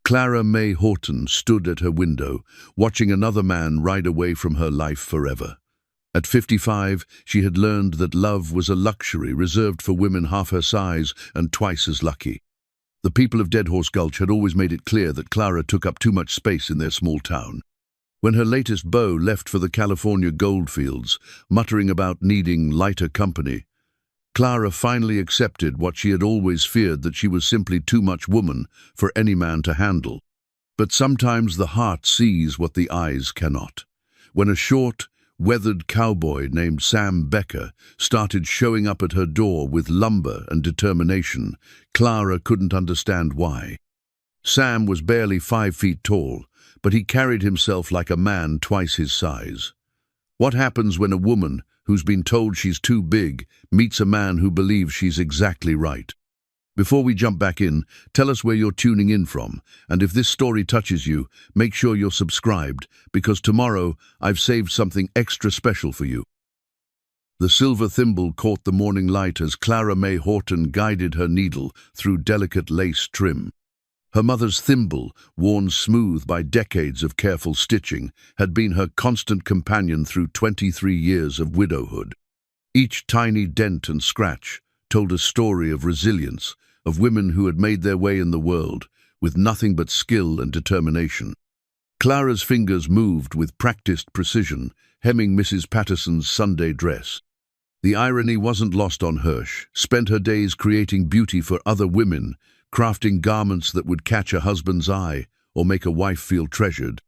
Clara May Horton stood at her window, watching another man ride away from her life forever. At 55, she had learned that love was a luxury reserved for women half her size and twice as lucky. The people of Dead Horse Gulch had always made it clear that Clara took up too much space in their small town. When her latest beau left for the California goldfields, muttering about needing lighter company, Clara finally accepted what she had always feared, that she was simply too much woman for any man to handle. But sometimes the heart sees what the eyes cannot. When a short, weathered cowboy named Sam Becker started showing up at her door with lumber and determination, Clara couldn't understand why. Sam was barely 5 feet tall, but he carried himself like a man twice his size. What happens when a woman who's been told she's too big meets a man who believes she's exactly right? Before we jump back in, tell us where you're tuning in from, and if this story touches you, make sure you're subscribed, because tomorrow I've saved something extra special for you. The silver thimble caught the morning light as Clara May Horton guided her needle through delicate lace trim. Her mother's thimble, worn smooth by decades of careful stitching, had been her constant companion through 23 years of widowhood. Each tiny dent and scratch told a story of resilience, of women who had made their way in the world with nothing but skill and determination. Clara's fingers moved with practiced precision, hemming Mrs. Patterson's Sunday dress. The irony wasn't lost on Hirsch, spent her days creating beauty for other women, crafting garments that would catch a husband's eye or make a wife feel treasured,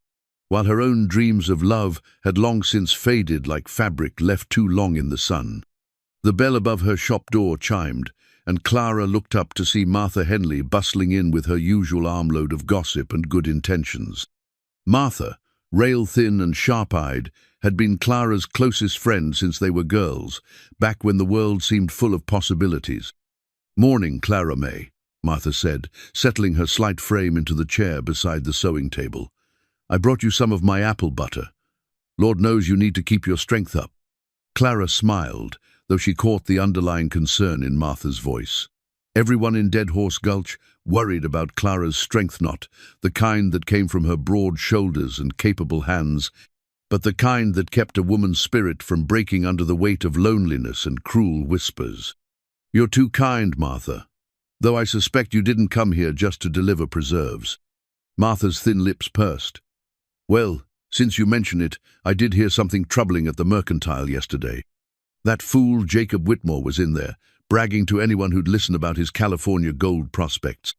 while her own dreams of love had long since faded like fabric left too long in the sun. The bell above her shop door chimed, and Clara looked up to see Martha Henley bustling in with her usual armload of gossip and good intentions. Martha, rail-thin and sharp-eyed, had been Clara's closest friend since they were girls, back when the world seemed full of possibilities. "Morning, Clara May," Martha said, settling her slight frame into the chair beside the sewing table. "I brought you some of my apple butter. Lord knows you need to keep your strength up." Clara smiled, though she caught the underlying concern in Martha's voice. Everyone in Dead Horse Gulch worried about Clara's strength, not the kind that came from her broad shoulders and capable hands, but the kind that kept a woman's spirit from breaking under the weight of loneliness and cruel whispers. "You're too kind, Martha, though I suspect you didn't come here just to deliver preserves." Martha's thin lips pursed. "Well, since you mention it, I did hear something troubling at the Mercantile yesterday. That fool Jacob Whitmore was in there, bragging to anyone who'd listen about his California gold prospects,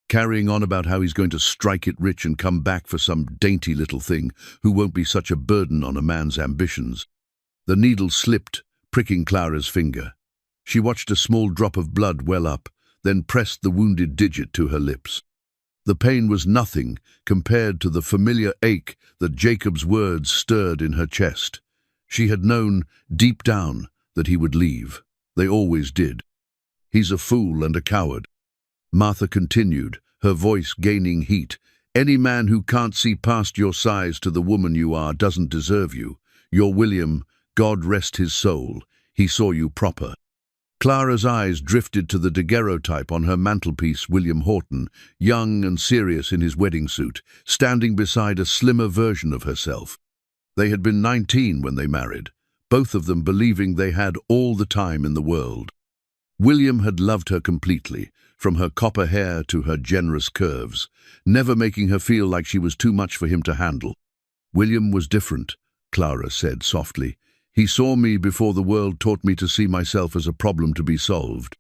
carrying on about how he's going to strike it rich and come back for some dainty little thing who won't be such a burden on a man's ambitions." The needle slipped, pricking Clara's finger. She watched a small drop of blood well up, then pressed the wounded digit to her lips. The pain was nothing compared to the familiar ache that Jacob's words stirred in her chest. She had known, deep down, that he would leave. They always did. "He's a fool and a coward," Martha continued, her voice gaining heat. "Any man who can't see past your size to the woman you are doesn't deserve you. Your William, God rest his soul, he saw you proper." Clara's eyes drifted to the daguerreotype on her mantelpiece. William Horton, young and serious in his wedding suit, standing beside a slimmer version of herself. They had been 19 when they married, both of them believing they had all the time in the world. William had loved her completely, from her copper hair to her generous curves, never making her feel like she was too much for him to handle. "William was different," Clara said softly. "He saw me before the world taught me to see myself as a problem to be solved."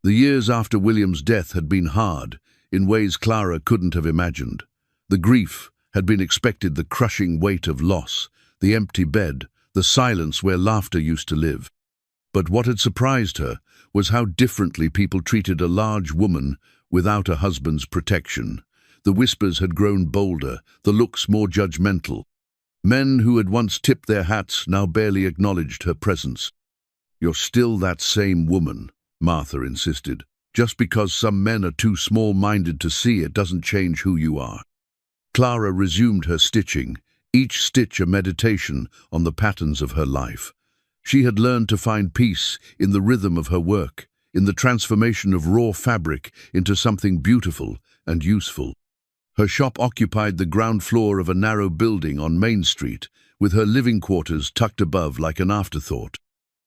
The years after William's death had been hard, in ways Clara couldn't have imagined. The grief had been expected, the crushing weight of loss, the empty bed, the silence where laughter used to live. But what had surprised her was how differently people treated a large woman without a husband's protection. The whispers had grown bolder, the looks more judgmental. Men who had once tipped their hats now barely acknowledged her presence. "You're still that same woman," Martha insisted. "Just because some men are too small-minded to see it doesn't change who you are." Clara resumed her stitching, each stitch a meditation on the patterns of her life. She had learned to find peace in the rhythm of her work, in the transformation of raw fabric into something beautiful and useful. Her shop occupied the ground floor of a narrow building on Main Street, with her living quarters tucked above like an afterthought.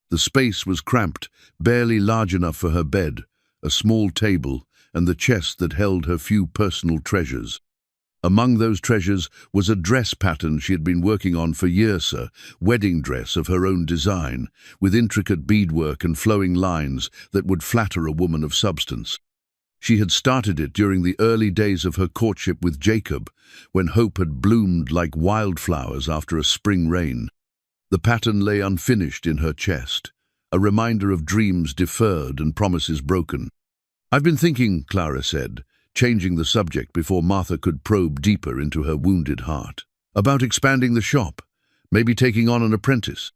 The space was cramped, barely large enough for her bed, a small table, and the chest that held her few personal treasures. Among those treasures was a dress pattern she had been working on for years, a wedding dress of her own design, with intricate beadwork and flowing lines that would flatter a woman of substance. She had started it during the early days of her courtship with Jacob, when hope had bloomed like wildflowers after a spring rain. The pattern lay unfinished in her chest, a reminder of dreams deferred and promises broken. "I've been thinking," Clara said, changing the subject before Martha could probe deeper into her wounded heart, "about expanding the shop, maybe taking on an apprentice."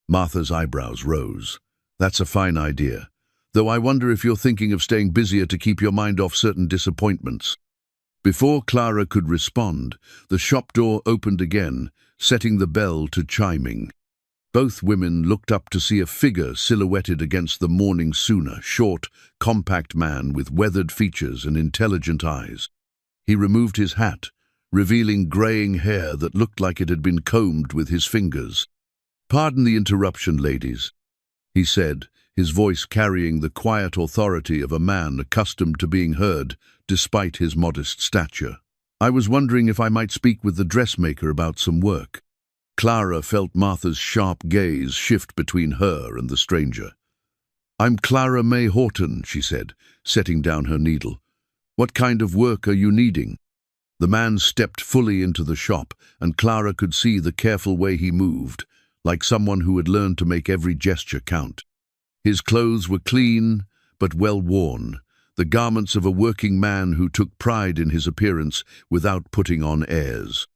Martha's eyebrows rose. "That's a fine idea. Though I wonder if you're thinking of staying busier to keep your mind off certain disappointments." Before Clara could respond, the shop door opened again, setting the bell to chiming. Both women looked up to see a figure silhouetted against the morning soon, a short, compact man with weathered features and intelligent eyes. He removed his hat, revealing graying hair that looked like it had been combed with his fingers. "Pardon the interruption, ladies," he said, his voice carrying the quiet authority of a man accustomed to being heard, despite his modest stature. "I was wondering if I might speak with the dressmaker about some work." Clara felt Martha's sharp gaze shift between her and the stranger. "I'm Clara May Horton," she said, setting down her needle. "What kind of work are you needing?" The man stepped fully into the shop, and Clara could see the careful way he moved, like someone who had learned to make every gesture count. His clothes were clean, but well worn, the garments of a working man who took pride in his appearance without putting on airs.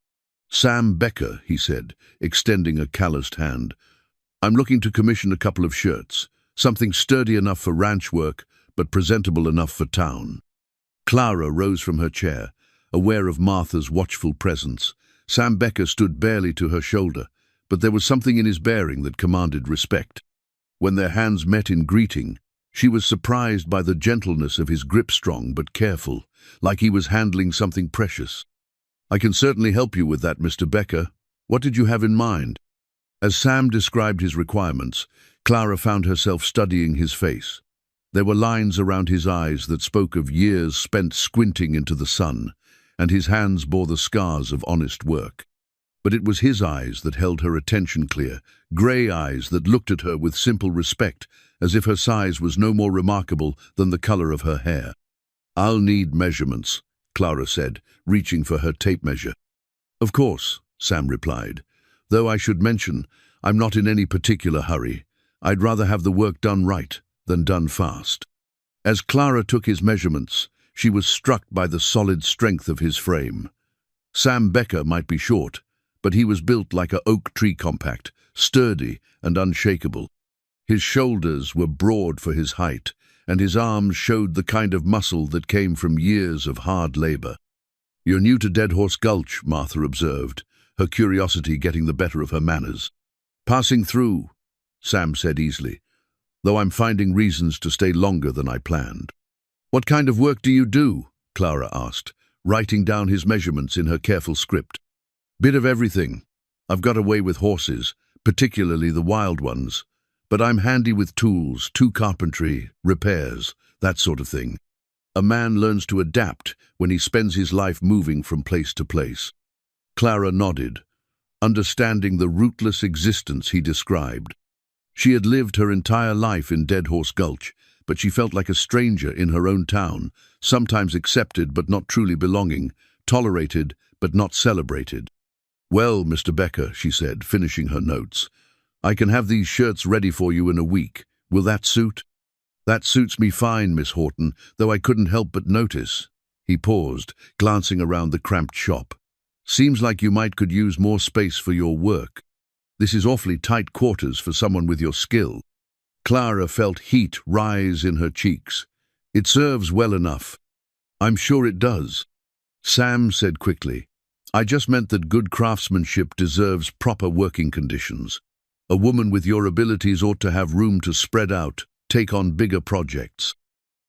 "Sam Becker," he said, extending a calloused hand. "I'm looking to commission a couple of shirts, something sturdy enough for ranch work, but presentable enough for town." Clara rose from her chair, aware of Martha's watchful presence. Sam Becker stood barely to her shoulder, but there was something in his bearing that commanded respect. When their hands met in greeting, she was surprised by the gentleness of his grip, strong but careful, like he was handling something precious. "I can certainly help you with that, Mr. Becker. What did you have in mind?" As Sam described his requirements, Clara found herself studying his face. There were lines around his eyes that spoke of years spent squinting into the sun, and his hands bore the scars of honest work. But it was his eyes that held her attention clear, grey eyes that looked at her with simple respect, as if her size was no more remarkable than the color of her hair. "I'll need measurements," Clara said, reaching for her tape measure. "Of course," Sam replied, "though I should mention, I'm not in any particular hurry. I'd rather have the work done right than done fast." As Clara took his measurements, she was struck by the solid strength of his frame. Sam Becker might be short, but he was built like an oak tree, compact, sturdy and unshakable. His shoulders were broad for his height, and his arms showed the kind of muscle that came from years of hard labor. "You're new to Dead Horse Gulch," Martha observed, her curiosity getting the better of her manners. "Passing through," Sam said easily, "though I'm finding reasons to stay longer than I planned." "What kind of work do you do?" Clara asked, writing down his measurements in her careful script. "Bit of everything. I've got a way with horses, particularly the wild ones. But I'm handy with tools, carpentry, repairs, that sort of thing." A man learns to adapt when he spends his life moving from place to place. Clara nodded, understanding the rootless existence he described. She had lived her entire life in Dead Horse Gulch, but she felt like a stranger in her own town, sometimes accepted but not truly belonging, tolerated but not celebrated. "Well, Mr. Becker," she said, finishing her notes, "I can have these shirts ready for you in a week. Will that suit?" "That suits me fine, Miss Horton, though I couldn't help but notice." He paused, glancing around the cramped shop. "Seems like you could use more space for your work. This is awfully tight quarters for someone with your skill." Clara felt heat rise in her cheeks. "It serves well enough." "I'm sure it does," Sam said quickly. "I just meant that good craftsmanship deserves proper working conditions. A woman with your abilities ought to have room to spread out, take on bigger projects."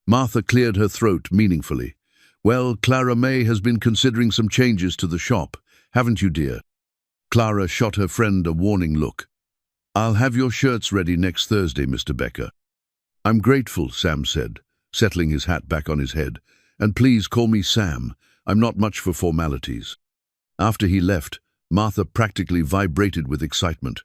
Martha cleared her throat meaningfully. Well, Clara May has been considering some changes to the shop, haven't you, dear? Clara shot her friend a warning look. I'll have your shirts ready next Thursday, Mr. Becker. I'm grateful, Sam said, settling his hat back on his head. And please call me Sam. I'm not much for formalities. After he left, Martha practically vibrated with excitement.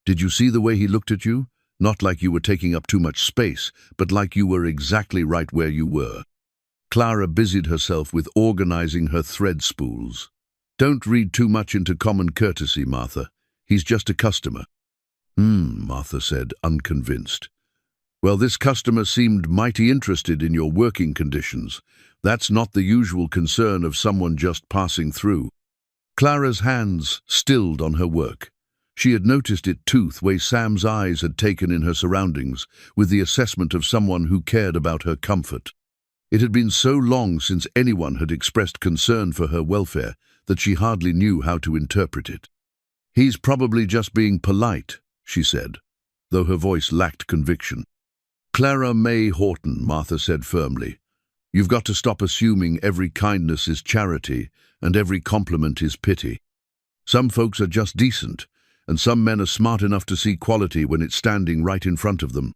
Did you see the way he looked at you? Not like you were taking up too much space, but like you were exactly right where you were. Clara busied herself with organizing her thread spools. Don't read too much into common courtesy, Martha. He's just a customer. Martha said, unconvinced. Well, this customer seemed mighty interested in your working conditions. That's not the usual concern of someone just passing through. Clara's hands stilled on her work. She had noticed it too, the way Sam's eyes had taken in her surroundings, with the assessment of someone who cared about her comfort. It had been so long since anyone had expressed concern for her welfare that she hardly knew how to interpret it. He's probably just being polite, she said, though her voice lacked conviction. Clara May Horton, Martha said firmly. You've got to stop assuming every kindness is charity and every compliment is pity. Some folks are just decent, and some men are smart enough to see quality when it's standing right in front of them.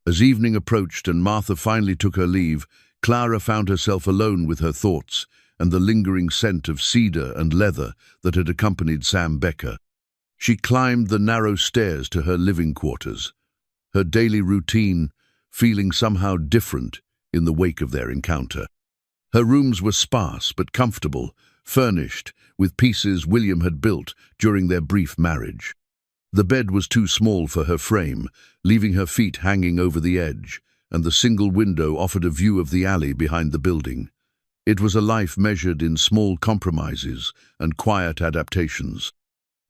As evening approached and Martha finally took her leave, Clara found herself alone with her thoughts and the lingering scent of cedar and leather that had accompanied Sam Becker. She climbed the narrow stairs to her living quarters, her daily routine feeling somehow different in the wake of their encounter. Her rooms were sparse but comfortable, furnished with pieces William had built during their brief marriage. The bed was too small for her frame, leaving her feet hanging over the edge, and the single window offered a view of the alley behind the building. It was a life measured in small compromises and quiet adaptations.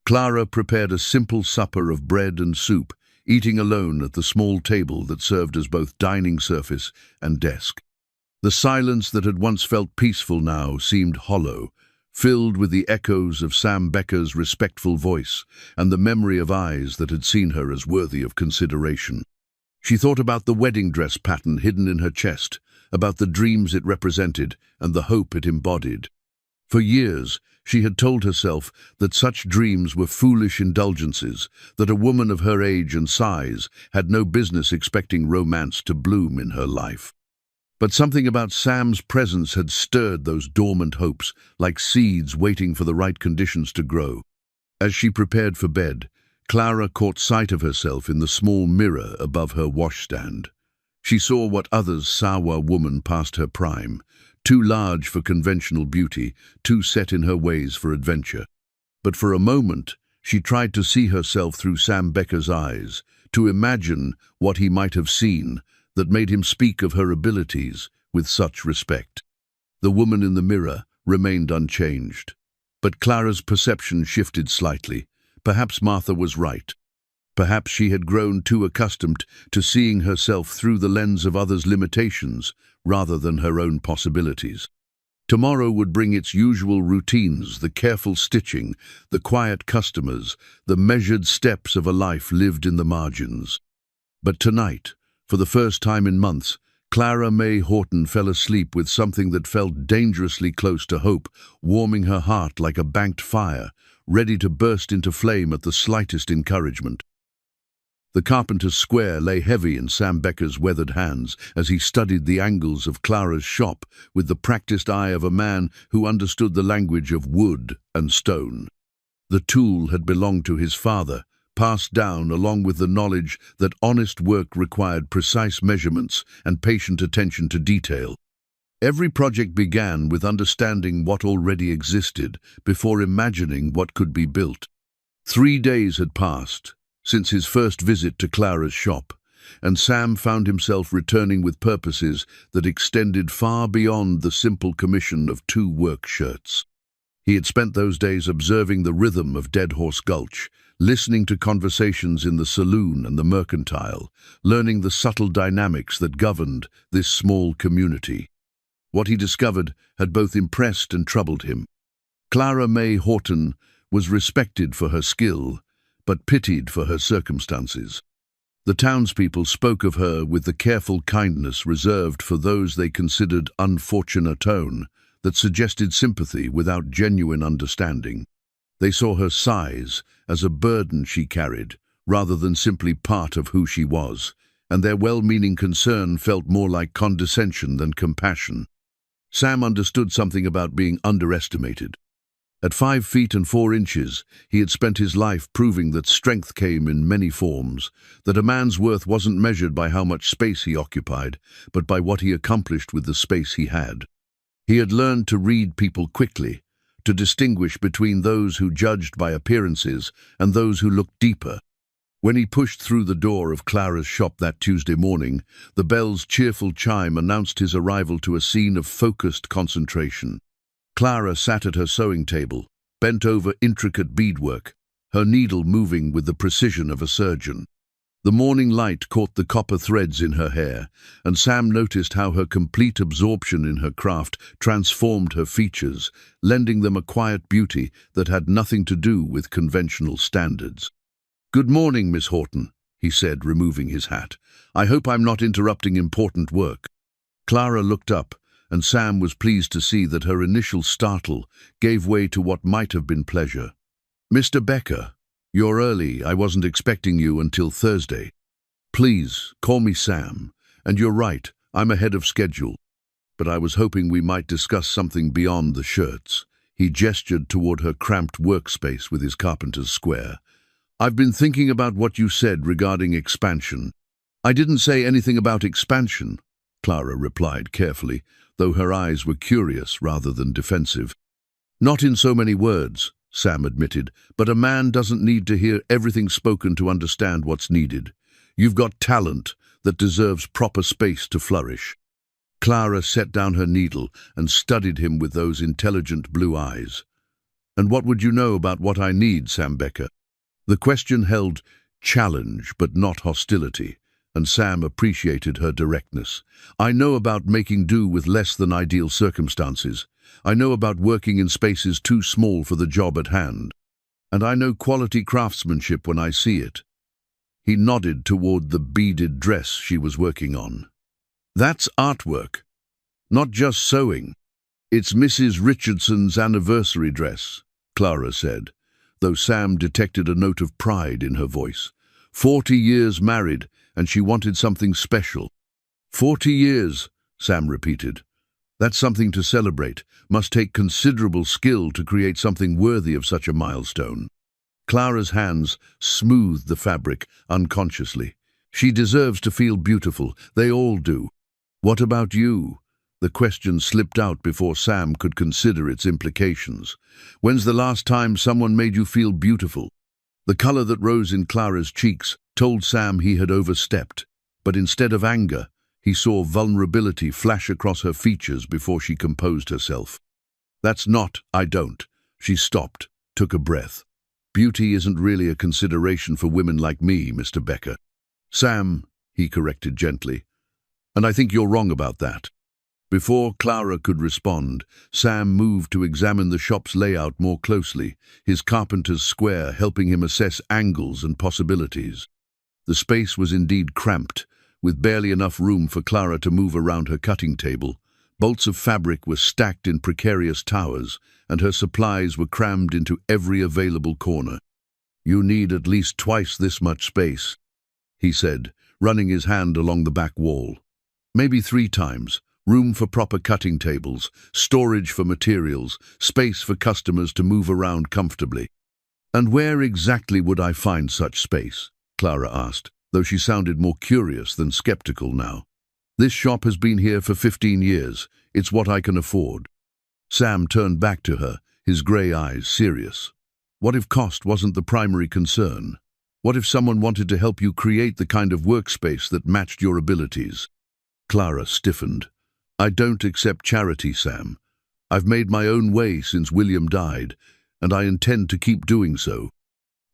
Clara prepared a simple supper of bread and soup, eating alone at the small table that served as both dining surface and desk. The silence that had once felt peaceful now seemed hollow, filled with the echoes of Sam Becker's respectful voice and the memory of eyes that had seen her as worthy of consideration. She thought about the wedding dress pattern hidden in her chest, about the dreams it represented and the hope it embodied. For years, she had told herself that such dreams were foolish indulgences, that a woman of her age and size had no business expecting romance to bloom in her life. But something about Sam's presence had stirred those dormant hopes, like seeds waiting for the right conditions to grow. As she prepared for bed, Clara caught sight of herself in the small mirror above her washstand. She saw what others saw a woman past her prime, too large for conventional beauty, too set in her ways for adventure. But for a moment, she tried to see herself through Sam Becker's eyes, to imagine what he might have seen that made him speak of her abilities with such respect. The woman in the mirror remained unchanged, but Clara's perception shifted slightly. Perhaps Martha was right. Perhaps she had grown too accustomed to seeing herself through the lens of others' limitations rather than her own possibilities. Tomorrow would bring its usual routines, the careful stitching, the quiet customers, the measured steps of a life lived in the margins. But tonight, for the first time in months, Clara May Horton fell asleep with something that felt dangerously close to hope, warming her heart like a banked fire, ready to burst into flame at the slightest encouragement. The carpenter's square lay heavy in Sam Becker's weathered hands as he studied the angles of Clara's shop with the practiced eye of a man who understood the language of wood and stone. The tool had belonged to his father, passed down along with the knowledge that honest work required precise measurements and patient attention to detail. Every project began with understanding what already existed before imagining what could be built. 3 days had passed since his first visit to Clara's shop, and Sam found himself returning with purposes that extended far beyond the simple commission of 2 work shirts. He had spent those days observing the rhythm of Dead Horse Gulch, listening to conversations in the saloon and the mercantile, learning the subtle dynamics that governed this small community. What he discovered had both impressed and troubled him. Clara May Horton was respected for her skill, but pitied for her circumstances. The townspeople spoke of her with the careful kindness reserved for those they considered unfortunate tone that suggested sympathy without genuine understanding. They saw her size as a burden she carried, rather than simply part of who she was, and their well-meaning concern felt more like condescension than compassion. Sam understood something about being underestimated. At 5 feet and 4 inches, he had spent his life proving that strength came in many forms, that a man's worth wasn't measured by how much space he occupied, but by what he accomplished with the space he had. He had learned to read people quickly, to distinguish between those who judged by appearances and those who looked deeper. When he pushed through the door of Clara's shop that Tuesday morning, the bell's cheerful chime announced his arrival to a scene of focused concentration. Clara sat at her sewing table, bent over intricate beadwork, her needle moving with the precision of a surgeon. The morning light caught the copper threads in her hair, and Sam noticed how her complete absorption in her craft transformed her features, lending them a quiet beauty that had nothing to do with conventional standards. "Good morning, Miss Horton," he said, removing his hat. "I hope I'm not interrupting important work." Clara looked up, and Sam was pleased to see that her initial startle gave way to what might have been pleasure. "Mr. Becker, you're early. I wasn't expecting you until Thursday." "Please, call me Sam. And you're right, I'm ahead of schedule. But I was hoping we might discuss something beyond the shirts." He gestured toward her cramped workspace with his carpenter's square. "I've been thinking about what you said regarding expansion." "I didn't say anything about expansion," Clara replied carefully, though her eyes were curious rather than defensive. "Not in so many words," Sam admitted, "but a man doesn't need to hear everything spoken to understand what's needed. You've got talent that deserves proper space to flourish." Clara set down her needle and studied him with those intelligent blue eyes. "And what would you know about what I need, Sam Becker?" The question held challenge but not hostility, and Sam appreciated her directness. "I know about making do with less than ideal circumstances. I know about working in spaces too small for the job at hand. And I know quality craftsmanship when I see it." He nodded toward the beaded dress she was working on. "That's artwork, not just sewing." "It's Mrs. Richardson's anniversary dress," Clara said, though Sam detected a note of pride in her voice. 40 years married, and she wanted something special. 40 years, Sam repeated. "That's something to celebrate. Must take considerable skill to create something worthy of such a milestone." Clara's hands smoothed the fabric unconsciously. "She deserves to feel beautiful. They all do." "What about you?" The question slipped out before Sam could consider its implications. "When's the last time someone made you feel beautiful?" The color that rose in Clara's cheeks told Sam he had overstepped, but instead of anger, he saw vulnerability flash across her features before she composed herself. "That's not, I don't." She stopped, took a breath. "Beauty isn't really a consideration for women like me, Mr. Becker." "Sam," he corrected gently, "and I think you're wrong about that." Before Clara could respond, Sam moved to examine the shop's layout more closely, his carpenter's square helping him assess angles and possibilities. The space was indeed cramped, with barely enough room for Clara to move around her cutting table. Bolts of fabric were stacked in precarious towers, and her supplies were crammed into every available corner. "You need at least twice this much space," he said, running his hand along the back wall. "Maybe 3 times. Room for proper cutting tables, storage for materials, space for customers to move around comfortably." "And where exactly would I find such space?" Clara asked, though she sounded more curious than skeptical now. "This shop has been here for 15 years. It's what I can afford." Sam turned back to her, his grey eyes serious. "What if cost wasn't the primary concern? What if someone wanted to help you create the kind of workspace that matched your abilities?" Clara stiffened. "I don't accept charity, Sam. I've made my own way since William died, and I intend to keep doing so."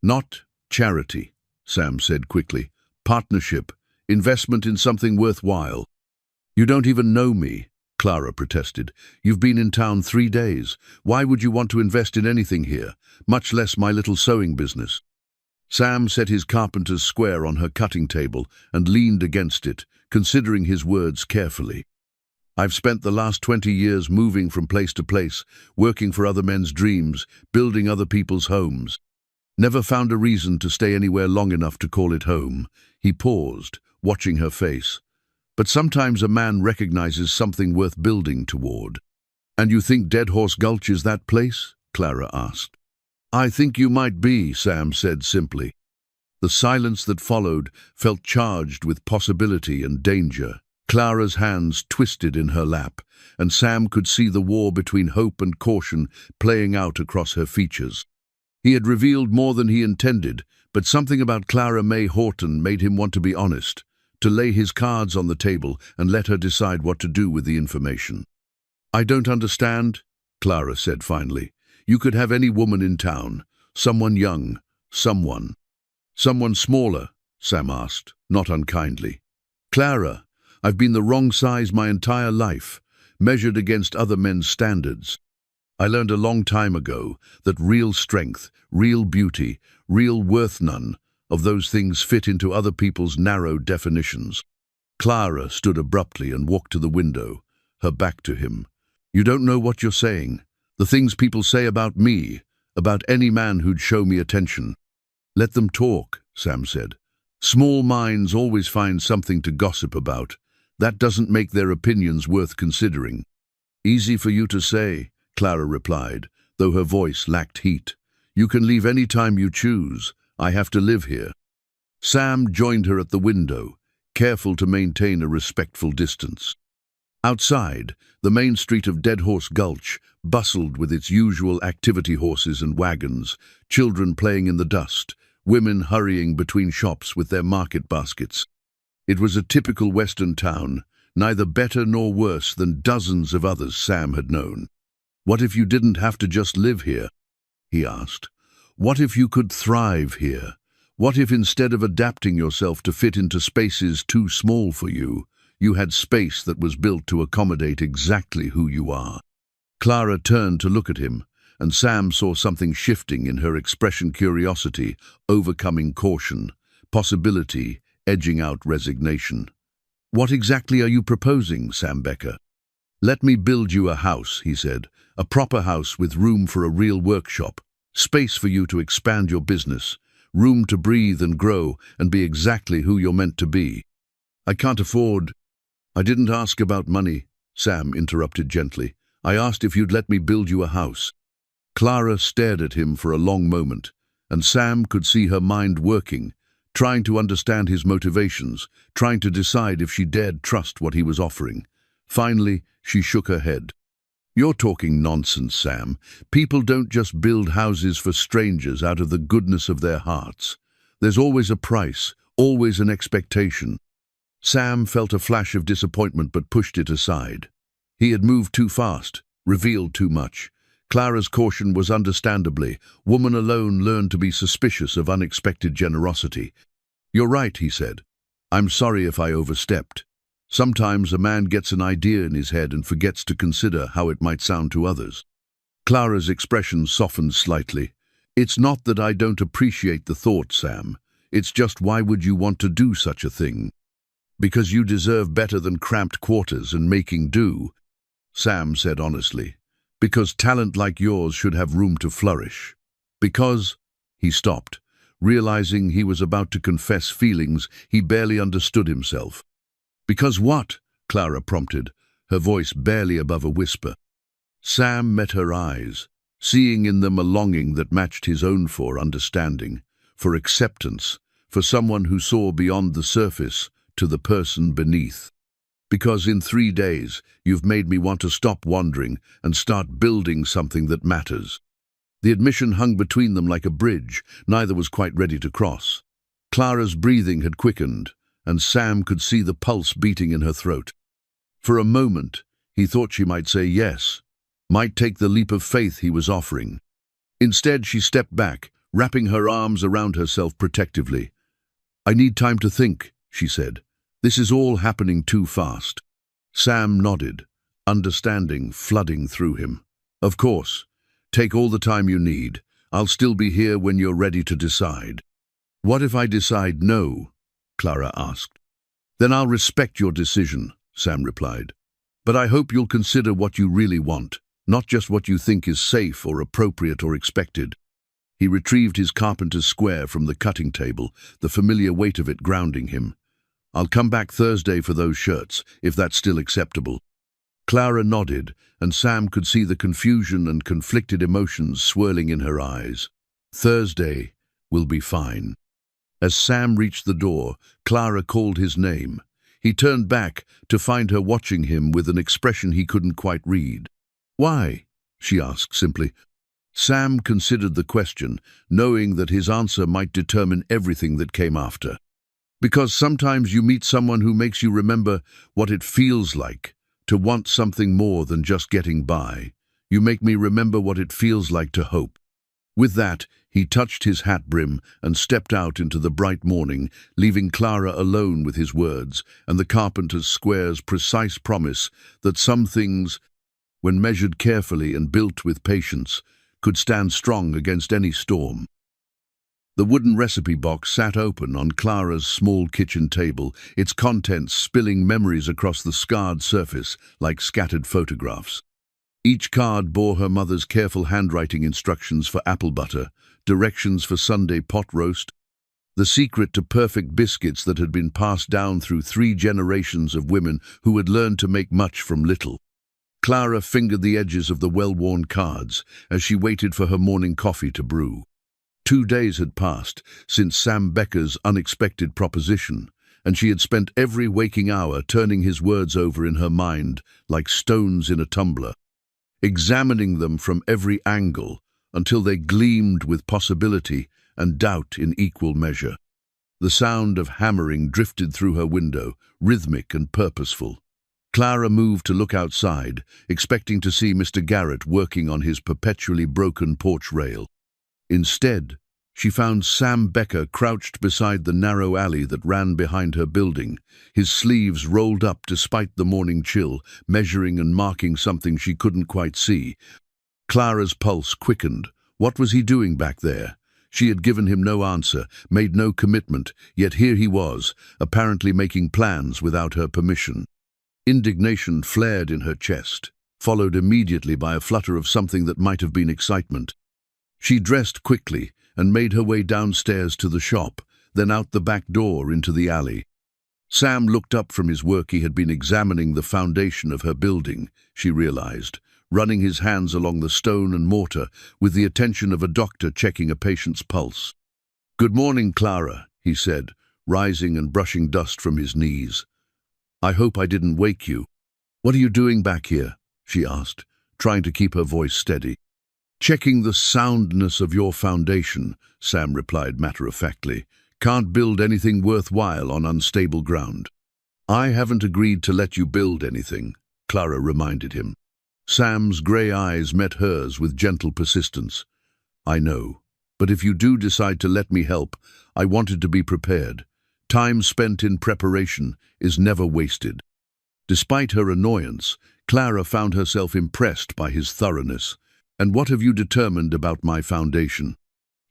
"Not charity," Sam said quickly. "Partnership, investment in something worthwhile." "You don't even know me," Clara protested. "You've been in town 3 days. Why would you want to invest in anything here, much less my little sewing business?" Sam set his carpenter's square on her cutting table and leaned against it, considering his words carefully. I've spent the last 20 years moving from place to place, working for other men's dreams, building other people's homes. Never found a reason to stay anywhere long enough to call it home. He paused, watching her face. But sometimes a man recognizes something worth building toward. And you think Dead Horse Gulch is that place? Clara asked. I think you might be, Sam said simply. The silence that followed felt charged with possibility and danger. Clara's hands twisted in her lap, and Sam could see the war between hope and caution playing out across her features. He had revealed more than he intended, but something about Clara May Horton made him want to be honest, to lay his cards on the table and let her decide what to do with the information. I don't understand, Clara said finally. You could have any woman in town, someone young, someone smaller, Sam asked, not unkindly. Clara, I've been the wrong size my entire life, measured against other men's standards. I learned a long time ago that real strength, real beauty, real worth, none of those things fit into other people's narrow definitions. Clara stood abruptly and walked to the window, her back to him. You don't know what you're saying. The things people say about me, about any man who'd show me attention. Let them talk, Sam said. Small minds always find something to gossip about. That doesn't make their opinions worth considering. Easy for you to say, Clara replied, though her voice lacked heat. You can leave any time you choose. I have to live here. Sam joined her at the window, careful to maintain a respectful distance. Outside, the main street of Dead Horse Gulch bustled with its usual activity horses and wagons, children playing in the dust, women hurrying between shops with their market baskets. It was a typical Western town, neither better nor worse than dozens of others Sam had known. What if you didn't have to just live here? He asked. What if you could thrive here? What if instead of adapting yourself to fit into spaces too small for you, you had space that was built to accommodate exactly who you are? Clara turned to look at him, and Sam saw something shifting in her expression: curiosity, overcoming caution, possibility, edging out resignation. What exactly are you proposing, Sam Becker? Let me build you a house, he said, a proper house with room for a real workshop, space for you to expand your business, room to breathe and grow and be exactly who you're meant to be. I can't afford... I didn't ask about money, Sam interrupted gently. I asked if you'd let me build you a house. Clara stared at him for a long moment, and Sam could see her mind working, trying to understand his motivations, trying to decide if she dared trust what he was offering. Finally, she shook her head. You're talking nonsense, Sam. People don't just build houses for strangers out of the goodness of their hearts. There's always a price, always an expectation. Sam felt a flash of disappointment but pushed it aside. He had moved too fast, revealed too much. Clara's caution was understandably. Woman alone learned to be suspicious of unexpected generosity. You're right, he said. I'm sorry if I overstepped. Sometimes a man gets an idea in his head and forgets to consider how it might sound to others. Clara's expression softened slightly. It's not that I don't appreciate the thought, Sam. It's just, why would you want to do such a thing? Because you deserve better than cramped quarters and making do, Sam said honestly. Because talent like yours should have room to flourish. Because... He stopped, realizing he was about to confess feelings he barely understood himself. Because what? Clara prompted, her voice barely above a whisper. Sam met her eyes, seeing in them a longing that matched his own for understanding, for acceptance, for someone who saw beyond the surface to the person beneath. Because in 3 days, you've made me want to stop wandering and start building something that matters. The admission hung between them like a bridge. Neither was quite ready to cross. Clara's breathing had quickened, and Sam could see the pulse beating in her throat. For a moment, he thought she might say yes, might take the leap of faith he was offering. Instead, she stepped back, wrapping her arms around herself protectively. I need time to think, she said. This is all happening too fast. Sam nodded, understanding flooding through him. Of course. Take all the time you need. I'll still be here when you're ready to decide. "What if I decide no?" Clara asked. "Then I'll respect your decision," Sam replied. "But I hope you'll consider what you really want, not just what you think is safe or appropriate or expected." He retrieved his carpenter's square from the cutting table, the familiar weight of it grounding him. "I'll come back Thursday for those shirts, if that's still acceptable." Clara nodded, and Sam could see the confusion and conflicted emotions swirling in her eyes. "Thursday will be fine." As Sam reached the door, Clara called his name. He turned back to find her watching him with an expression he couldn't quite read. "Why?" she asked simply. Sam considered the question, knowing that his answer might determine everything that came after. "Because sometimes you meet someone who makes you remember what it feels like to want something more than just getting by. You make me remember what it feels like to hope." With that, he touched his hat brim and stepped out into the bright morning, leaving Clara alone with his words and the carpenter's square's precise promise that some things, when measured carefully and built with patience, could stand strong against any storm. The wooden recipe box sat open on Clara's small kitchen table, its contents spilling memories across the scarred surface like scattered photographs. Each card bore her mother's careful handwriting instructions for apple butter, directions for Sunday pot roast, the secret to perfect biscuits that had been passed down through 3 generations of women who had learned to make much from little. Clara fingered the edges of the well-worn cards as she waited for her morning coffee to brew. 2 days had passed since Sam Becker's unexpected proposition, and she had spent every waking hour turning his words over in her mind like stones in a tumbler, examining them from every angle until they gleamed with possibility and doubt in equal measure. The sound of hammering drifted through her window, rhythmic and purposeful. Clara moved to look outside, expecting to see Mr. Garrett working on his perpetually broken porch rail. Instead, she found Sam Becker crouched beside the narrow alley that ran behind her building, his sleeves rolled up despite the morning chill, measuring and marking something she couldn't quite see. Clara's pulse quickened. What was he doing back there? She had given him no answer, made no commitment, yet here he was, apparently making plans without her permission. Indignation flared in her chest, followed immediately by a flutter of something that might have been excitement. She dressed quickly and made her way downstairs to the shop, then out the back door into the alley. Sam looked up from his work. He had been examining the foundation of her building, she realized, running his hands along the stone and mortar with the attention of a doctor checking a patient's pulse. "Good morning, Clara," he said, rising and brushing dust from his knees. "I hope I didn't wake you." "What are you doing back here?" she asked, trying to keep her voice steady. "Checking the soundness of your foundation," Sam replied matter-of-factly. "Can't build anything worthwhile on unstable ground." "I haven't agreed to let you build anything," Clara reminded him. Sam's grey eyes met hers with gentle persistence. "I know, but if you do decide to let me help, I wanted to be prepared. Time spent in preparation is never wasted." Despite her annoyance, Clara found herself impressed by his thoroughness. "And what have you determined about my foundation?"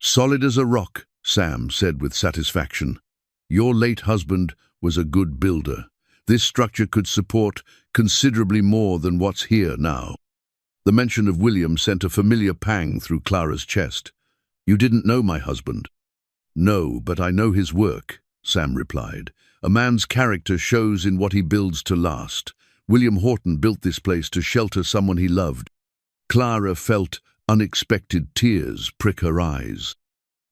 "Solid as a rock," Sam said with satisfaction. "Your late husband was a good builder. This structure could support considerably more than what's here now." The mention of William sent a familiar pang through Clara's chest. "You didn't know my husband?" "No, but I know his work," Sam replied. "A man's character shows in what he builds to last. William Horton built this place to shelter someone he loved." Clara felt unexpected tears prick her eyes.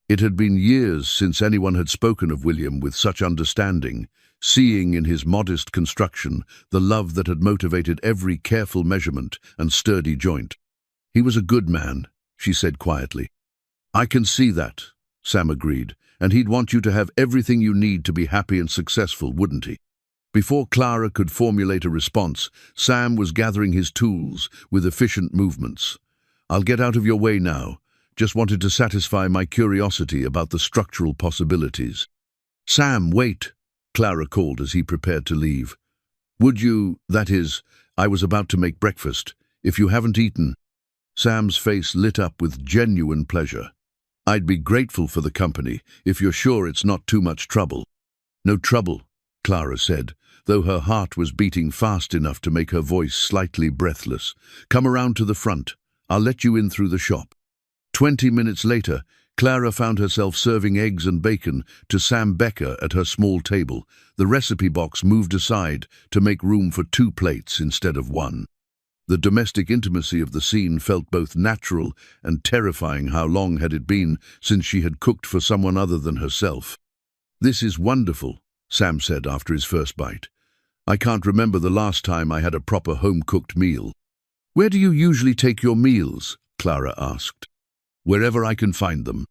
It had been years since anyone had spoken of William with such understanding, seeing in his modest construction the love that had motivated every careful measurement and sturdy joint. "He was a good man," she said quietly. "I can see that," Sam agreed, "and he'd want you to have everything you need to be happy and successful, wouldn't he?" Before Clara could formulate a response, Sam was gathering his tools with efficient movements. "I'll get out of your way now. Just wanted to satisfy my curiosity about the structural possibilities." "Sam, wait," Clara called as he prepared to leave. "Would you, that is, I was about to make breakfast, if you haven't eaten." Sam's face lit up with genuine pleasure. I'd be grateful for the company if you're sure it's not too much trouble. No trouble, Clara said, though her heart was beating fast enough to make her voice slightly breathless. Come around to the front. I'll let you in through the shop. 20 minutes later, Clara found herself serving eggs and bacon to Sam Becker at her small table. The recipe box moved aside to make room for 2 plates instead of 1. The domestic intimacy of the scene felt both natural and terrifying. How long had it been since she had cooked for someone other than herself? This is wonderful, Sam said after his first bite. I can't remember the last time I had a proper home-cooked meal. Where do you usually take your meals? Clara asked. Wherever I can find them,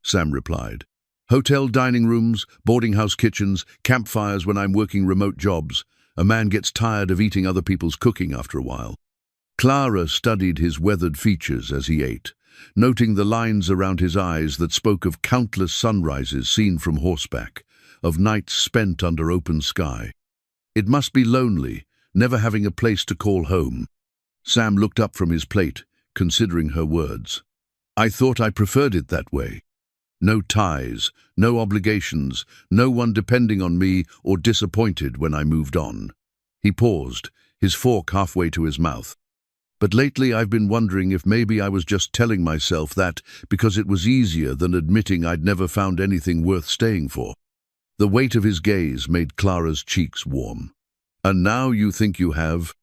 Sam replied. Hotel dining rooms, boarding house kitchens, campfires when I'm working remote jobs. A man gets tired of eating other people's cooking after a while. Clara studied his weathered features as he ate, noting the lines around his eyes that spoke of countless sunrises seen from horseback, of nights spent under open sky. It must be lonely, never having a place to call home. Sam looked up from his plate, considering her words. I thought I preferred it that way. No ties, no obligations, no one depending on me or disappointed when I moved on. He paused, his fork halfway to his mouth. But lately I've been wondering if maybe I was just telling myself that because it was easier than admitting I'd never found anything worth staying for. The weight of his gaze made Clara's cheeks warm. And now you think you have?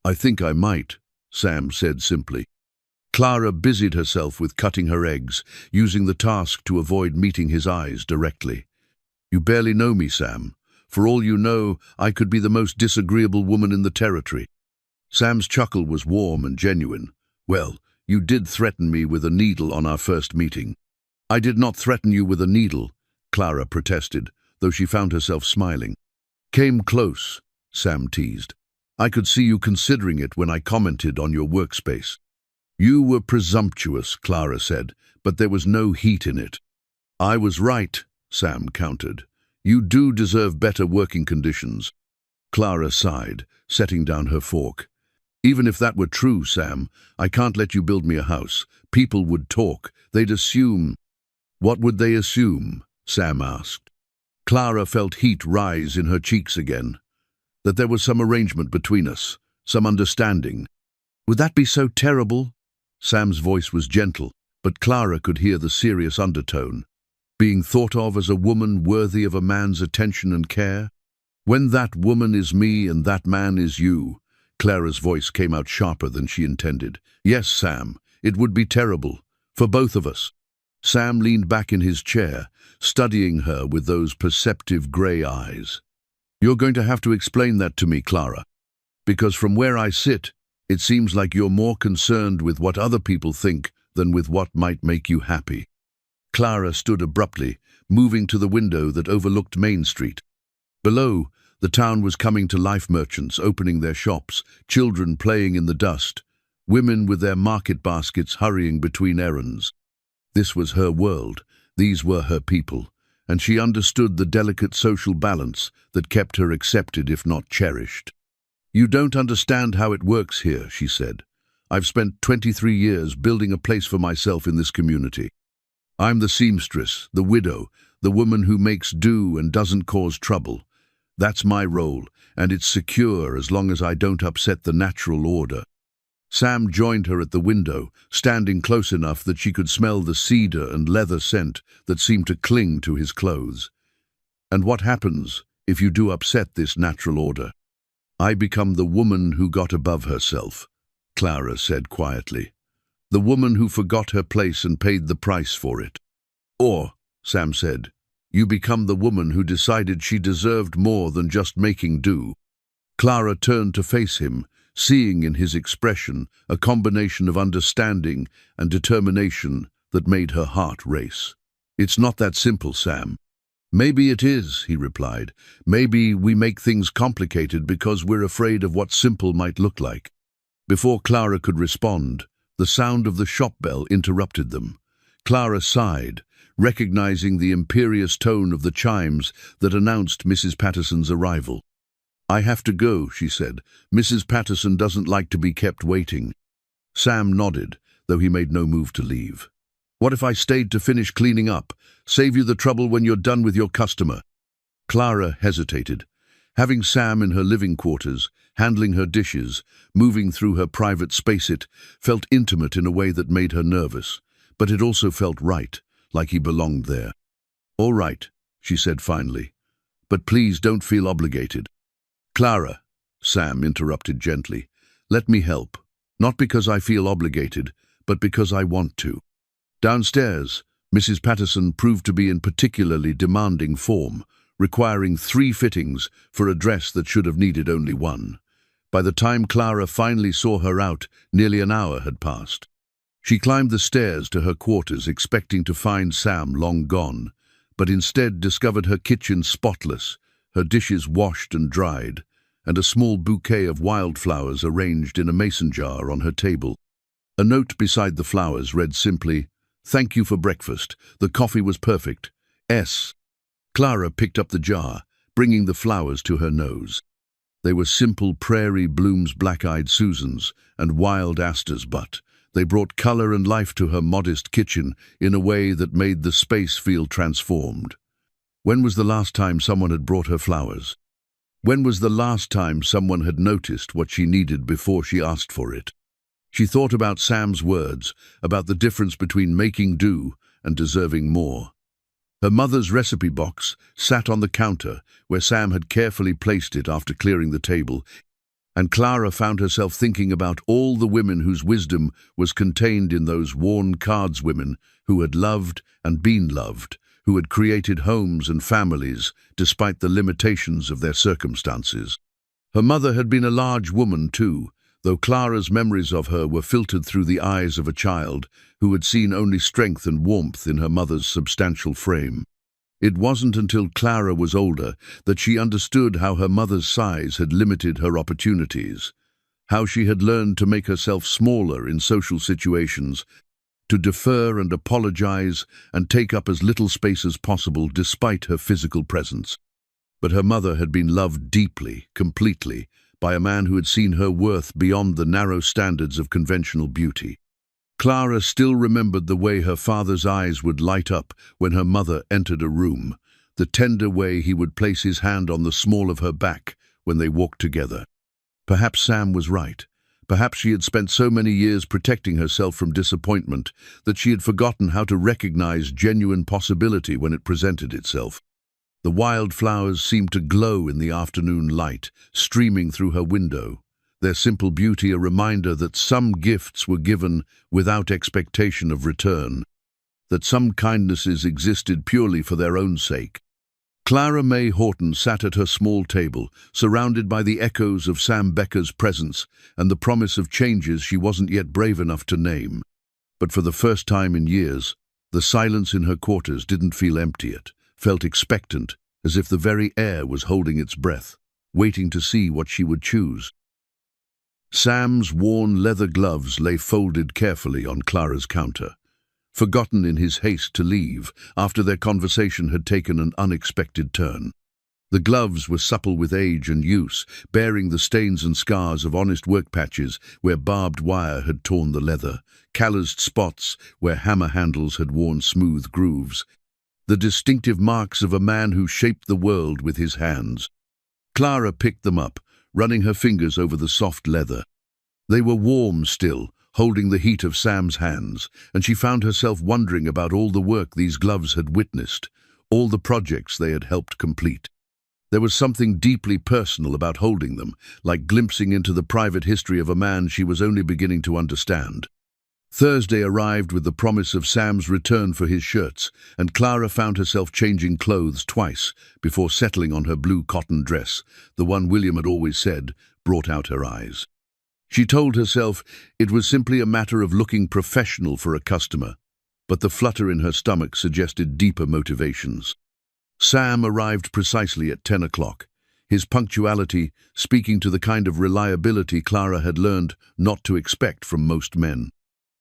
I think I might, Sam said simply. Clara busied herself with cutting her eggs, using the task to avoid meeting his eyes directly. You barely know me, Sam. For all you know, I could be the most disagreeable woman in the territory. Sam's chuckle was warm and genuine. Well, you did threaten me with a needle on our first meeting. I did not threaten you with a needle, Clara protested, though she found herself smiling. Came close, Sam teased. I could see you considering it when I commented on your workspace. You were presumptuous, Clara said, but there was no heat in it. I was right, Sam countered. You do deserve better working conditions. Clara sighed, setting down her fork. Even if that were true, Sam, I can't let you build me a house. People would talk. They'd assume. What would they assume? Sam asked. Clara felt heat rise in her cheeks again. That there was some arrangement between us, some understanding. Would that be so terrible? Sam's voice was gentle, but Clara could hear the serious undertone. Being thought of as a woman worthy of a man's attention and care? When that woman is me and that man is you, Clara's voice came out sharper than she intended. Yes, Sam, it would be terrible, for both of us. Sam leaned back in his chair, studying her with those perceptive grey eyes. You're going to have to explain that to me, Clara, because from where I sit, it seems like you're more concerned with what other people think than with what might make you happy. Clara stood abruptly, moving to the window that overlooked Main Street. Below, the town was coming to life, merchants opening their shops, children playing in the dust, women with their market baskets hurrying between errands. This was her world, these were her people, and she understood the delicate social balance that kept her accepted if not cherished. You don't understand how it works here, she said. I've spent 23 years building a place for myself in this community. I'm the seamstress, the widow, the woman who makes do and doesn't cause trouble. That's my role, and it's secure as long as I don't upset the natural order. Sam joined her at the window, standing close enough that she could smell the cedar and leather scent that seemed to cling to his clothes. And what happens if you do upset this natural order? I become the woman who got above herself, Clara said quietly. The woman who forgot her place and paid the price for it. Or, Sam said, you become the woman who decided she deserved more than just making do. Clara turned to face him, seeing in his expression a combination of understanding and determination that made her heart race. It's not that simple, Sam. Maybe it is, he replied. Maybe we make things complicated because we're afraid of what simple might look like. Before Clara could respond, the sound of the shop bell interrupted them. Clara sighed, recognizing the imperious tone of the chimes that announced Mrs. Patterson's arrival. I have to go, she said. Mrs. Patterson doesn't like to be kept waiting. Sam nodded, though he made no move to leave. What if I stayed to finish cleaning up? Save you the trouble when you're done with your customer." Clara hesitated. Having Sam in her living quarters, handling her dishes, moving through her private space, it felt intimate in a way that made her nervous, but it also felt right, like he belonged there. "All right," she said finally, "but please don't feel obligated." "Clara," Sam interrupted gently, "let me help. Not because I feel obligated, but because I want to." Downstairs, Mrs. Patterson proved to be in particularly demanding form, requiring 3 fittings for a dress that should have needed only 1. By the time Clara finally saw her out, nearly an hour had passed. She climbed the stairs to her quarters expecting to find Sam long gone, but instead discovered her kitchen spotless, her dishes washed and dried, and a small bouquet of wildflowers arranged in a mason jar on her table. A note beside the flowers read simply, "Thank you for breakfast. The coffee was perfect. S." Clara picked up the jar, bringing the flowers to her nose. They were simple prairie blooms, black-eyed Susans, and wild asters, but they brought color and life to her modest kitchen in a way that made the space feel transformed. When was the last time someone had brought her flowers? When was the last time someone had noticed what she needed before she asked for it? She thought about Sam's words, about the difference between making do and deserving more. Her mother's recipe box sat on the counter where Sam had carefully placed it after clearing the table, and Clara found herself thinking about all the women whose wisdom was contained in those worn cards, women who had loved and been loved, who had created homes and families despite the limitations of their circumstances. Her mother had been a large woman too, though Clara's memories of her were filtered through the eyes of a child who had seen only strength and warmth in her mother's substantial frame. It wasn't until Clara was older that she understood how her mother's size had limited her opportunities, how she had learned to make herself smaller in social situations, to defer and apologize and take up as little space as possible despite her physical presence. But her mother had been loved deeply, completely, by a man who had seen her worth beyond the narrow standards of conventional beauty. Clara still remembered the way her father's eyes would light up when her mother entered a room, the tender way he would place his hand on the small of her back when they walked together. Perhaps Sam was right. Perhaps she had spent so many years protecting herself from disappointment that she had forgotten how to recognize genuine possibility when it presented itself. The wildflowers seemed to glow in the afternoon light, streaming through her window, their simple beauty a reminder that some gifts were given without expectation of return, that some kindnesses existed purely for their own sake. Clara May Horton sat at her small table, surrounded by the echoes of Sam Becker's presence and the promise of changes she wasn't yet brave enough to name. But for the first time in years, the silence in her quarters didn't feel empty. It felt expectant, as if the very air was holding its breath, waiting to see what she would choose. Sam's worn leather gloves lay folded carefully on Clara's counter, forgotten in his haste to leave after their conversation had taken an unexpected turn. The gloves were supple with age and use, bearing the stains and scars of honest work patches where barbed wire had torn the leather, calloused spots where hammer handles had worn smooth grooves, the distinctive marks of a man who shaped the world with his hands. Clara picked them up, running her fingers over the soft leather. They were warm still, holding the heat of Sam's hands, and she found herself wondering about all the work these gloves had witnessed, all the projects they had helped complete. There was something deeply personal about holding them, like glimpsing into the private history of a man she was only beginning to understand. Thursday arrived with the promise of Sam's return for his shirts, and Clara found herself changing clothes twice before settling on her blue cotton dress, the one William had always said brought out her eyes. She told herself it was simply a matter of looking professional for a customer, but the flutter in her stomach suggested deeper motivations. Sam arrived precisely at 10 o'clock, his punctuality speaking to the kind of reliability Clara had learned not to expect from most men.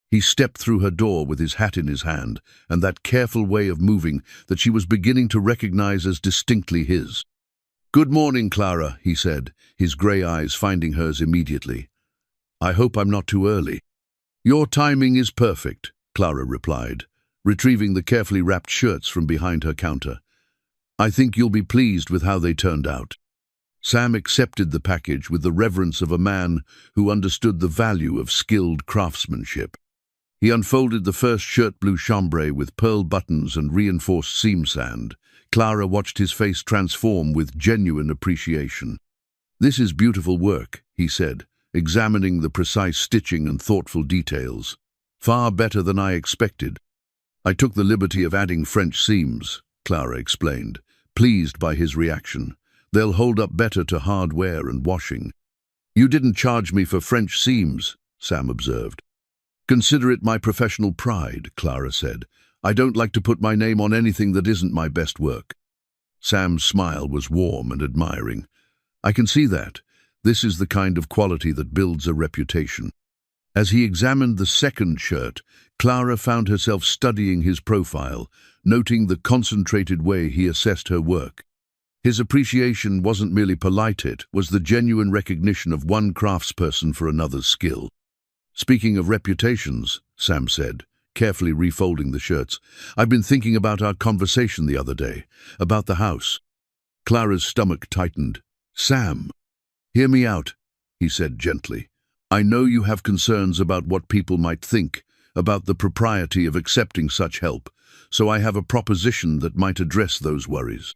He stepped through her door with his hat in his hand, and that careful way of moving that she was beginning to recognize as distinctly his. "Good morning, Clara," he said, his grey eyes finding hers immediately. "I hope I'm not too early." "Your timing is perfect," Clara replied, retrieving the carefully wrapped shirts from behind her counter. "I think you'll be pleased with how they turned out." Sam accepted the package with the reverence of a man who understood the value of skilled craftsmanship. He unfolded the first shirt, blue chambray with pearl buttons and reinforced seam sand. Clara watched his face transform with genuine appreciation. "This is beautiful work," he said, examining the precise stitching and thoughtful details. "Far better than I expected." "I took the liberty of adding French seams," Clara explained, pleased by his reaction. "They'll hold up better to hard wear and washing." "You didn't charge me for French seams," Sam observed. "Consider it my professional pride," Clara said. "I don't like to put my name on anything that isn't my best work." Sam's smile was warm and admiring. "I can see that. This is the kind of quality that builds a reputation." As he examined the second shirt, Clara found herself studying his profile, noting the concentrated way he assessed her work. His appreciation wasn't merely polite, it was the genuine recognition of one craftsperson for another's skill. "Speaking of reputations," Sam said, carefully refolding the shirts, "I've been thinking about our conversation the other day, about the house." Clara's stomach tightened. "Sam, hear me out," he said gently. "I know you have concerns about what people might think, about the propriety of accepting such help, so I have a proposition that might address those worries."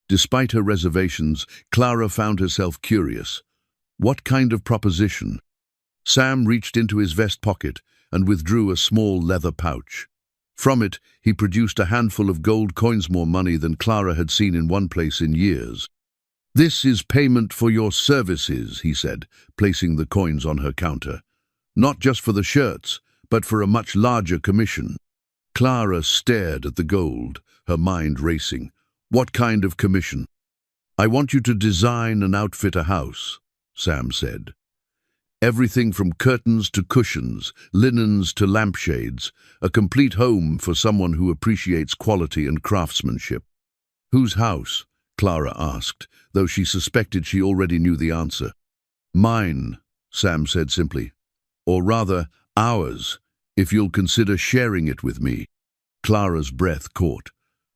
Despite her reservations, Clara found herself curious. What kind of proposition? Sam reached into his vest pocket and withdrew a small leather pouch. From it, he produced a handful of gold coins, more money than Clara had seen in one place in years. "This is payment for your services," he said, placing the coins on her counter. "Not just for the shirts, but for a much larger commission." Clara stared at the gold, her mind racing. "What kind of commission?" "I want you to design and outfit a house," Sam said. "Everything from curtains to cushions, linens to lampshades, a complete home for someone who appreciates quality and craftsmanship." "Whose house?" Clara asked, though she suspected she already knew the answer. "Mine," Sam said simply. "Or rather, ours, if you'll consider sharing it with me." Clara's breath caught.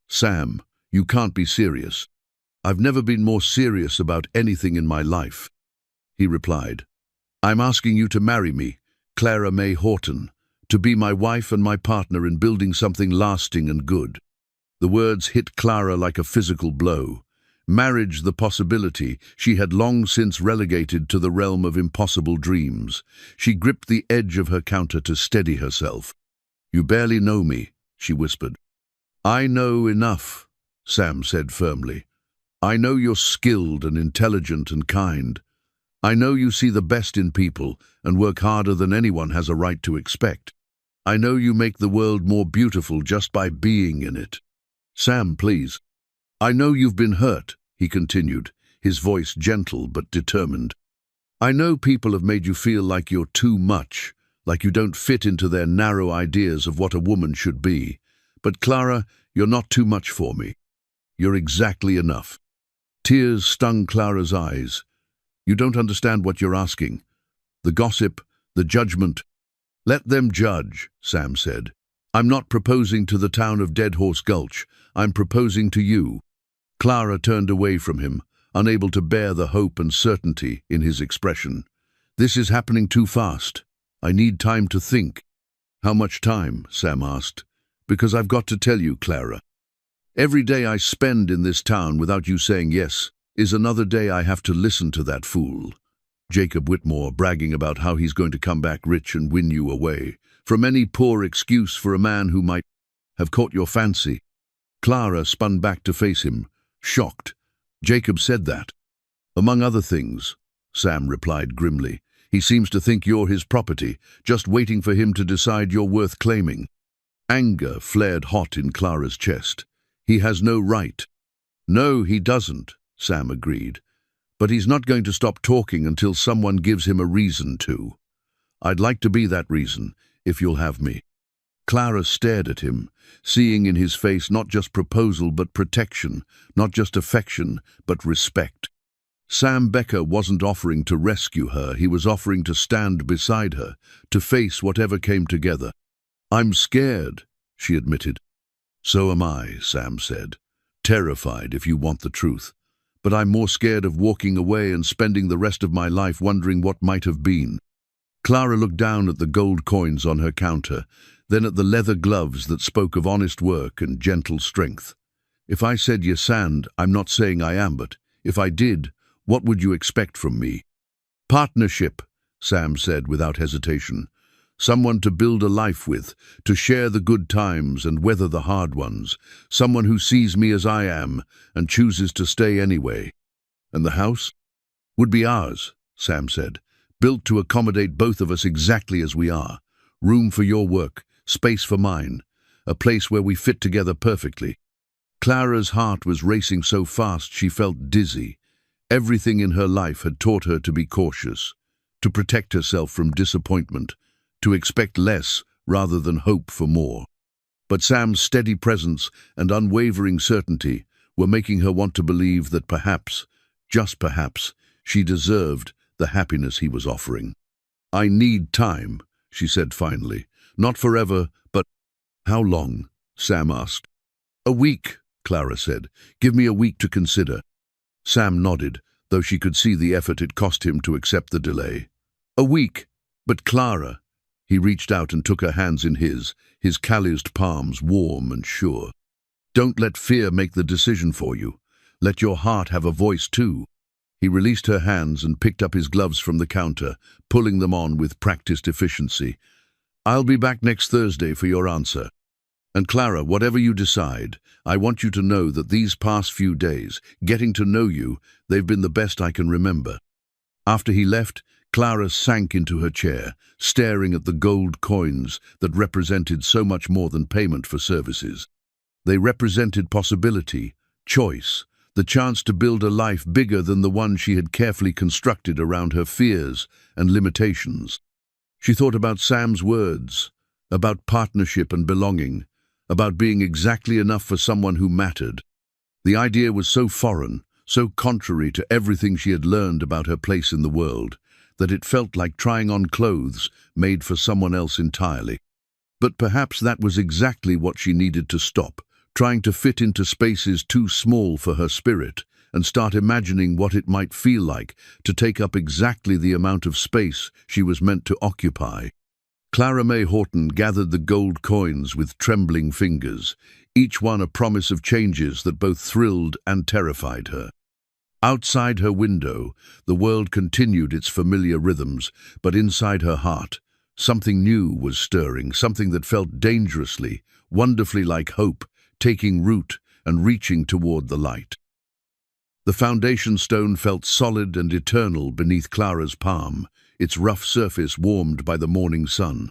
"Sam, you can't be serious." "I've never been more serious about anything in my life," he replied. "I'm asking you to marry me, Clara May Horton, to be my wife and my partner in building something lasting and good." The words hit Clara like a physical blow. Marriage, the possibility, she had long since relegated to the realm of impossible dreams. She gripped the edge of her counter to steady herself. "You barely know me," she whispered. "I know enough," Sam said firmly. "I know you're skilled and intelligent and kind. I know you see the best in people and work harder than anyone has a right to expect. I know you make the world more beautiful just by being in it." "Sam, please." "I know you've been hurt," he continued, his voice gentle but determined. "I know people have made you feel like you're too much, like you don't fit into their narrow ideas of what a woman should be. But Clara, you're not too much for me. You're exactly enough." Tears stung Clara's eyes. "You don't understand what you're asking. The gossip, the judgment." "Let them judge," Sam said. "I'm not proposing to the town of Dead Horse Gulch. I'm proposing to you." Clara turned away from him, unable to bear the hope and certainty in his expression. "This is happening too fast. I need time to think." "How much time?" Sam asked. "Because I've got to tell you, Clara. Every day I spend in this town without you saying yes is another day I have to listen to that fool, Jacob Whitmore, bragging about how he's going to come back rich and win you away, from any poor excuse for a man who might have caught your fancy." Clara spun back to face him, shocked. "Jacob said that?" "Among other things," Sam replied grimly. "He seems to think you're his property, just waiting for him to decide you're worth claiming." Anger flared hot in Clara's chest. "He has no right." "No, he doesn't," Sam agreed. "But he's not going to stop talking until someone gives him a reason to. I'd like to be that reason, if you'll have me." Clara stared at him, seeing in his face not just proposal but protection, not just affection but respect. Sam Becker wasn't offering to rescue her, he was offering to stand beside her, to face whatever came together. "I'm scared," she admitted. So am I, Sam said. Terrified, if you want the truth. But I'm more scared of walking away and spending the rest of my life wondering what might have been. Clara looked down at the gold coins on her counter, then at the leather gloves that spoke of honest work and gentle strength. If I said yes and, I'm not saying I am, but if I did, what would you expect from me? Partnership, Sam said without hesitation. Someone to build a life with, to share the good times and weather the hard ones. Someone who sees me as I am and chooses to stay anyway. And the house? Would be ours, Sam said. Built to accommodate both of us exactly as we are. Room for your work, space for mine. A place where we fit together perfectly. Clara's heart was racing so fast she felt dizzy. Everything in her life had taught her to be cautious, to protect herself from disappointment, to expect less rather than hope for more. But Sam's steady presence and unwavering certainty were making her want to believe that perhaps, just perhaps, she deserved the happiness he was offering. I need time, she said finally. Not forever, but how long? Sam asked. A week, Clara said. Give me a week to consider. Sam nodded, though she could see the effort it cost him to accept the delay. A week, but Clara. He reached out and took her hands in his calloused palms warm and sure. Don't let fear make the decision for you. Let your heart have a voice too. He released her hands and picked up his gloves from the counter, pulling them on with practiced efficiency. I'll be back next Thursday for your answer. And Clara, whatever you decide, I want you to know that these past few days, getting to know you, they've been the best I can remember. After he left, Clara sank into her chair, staring at the gold coins that represented so much more than payment for services. They represented possibility, choice, the chance to build a life bigger than the one she had carefully constructed around her fears and limitations. She thought about Sam's words, about partnership and belonging, about being exactly enough for someone who mattered. The idea was so foreign, so contrary to everything she had learned about her place in the world, that it felt like trying on clothes made for someone else entirely. But perhaps that was exactly what she needed to stop, trying to fit into spaces too small for her spirit, and start imagining what it might feel like to take up exactly the amount of space she was meant to occupy. Clara May Horton gathered the gold coins with trembling fingers, each one a promise of changes that both thrilled and terrified her. Outside her window, the world continued its familiar rhythms, but inside her heart, something new was stirring, something that felt dangerously, wonderfully like hope, taking root and reaching toward the light. The foundation stone felt solid and eternal beneath Clara's palm, its rough surface warmed by the morning sun.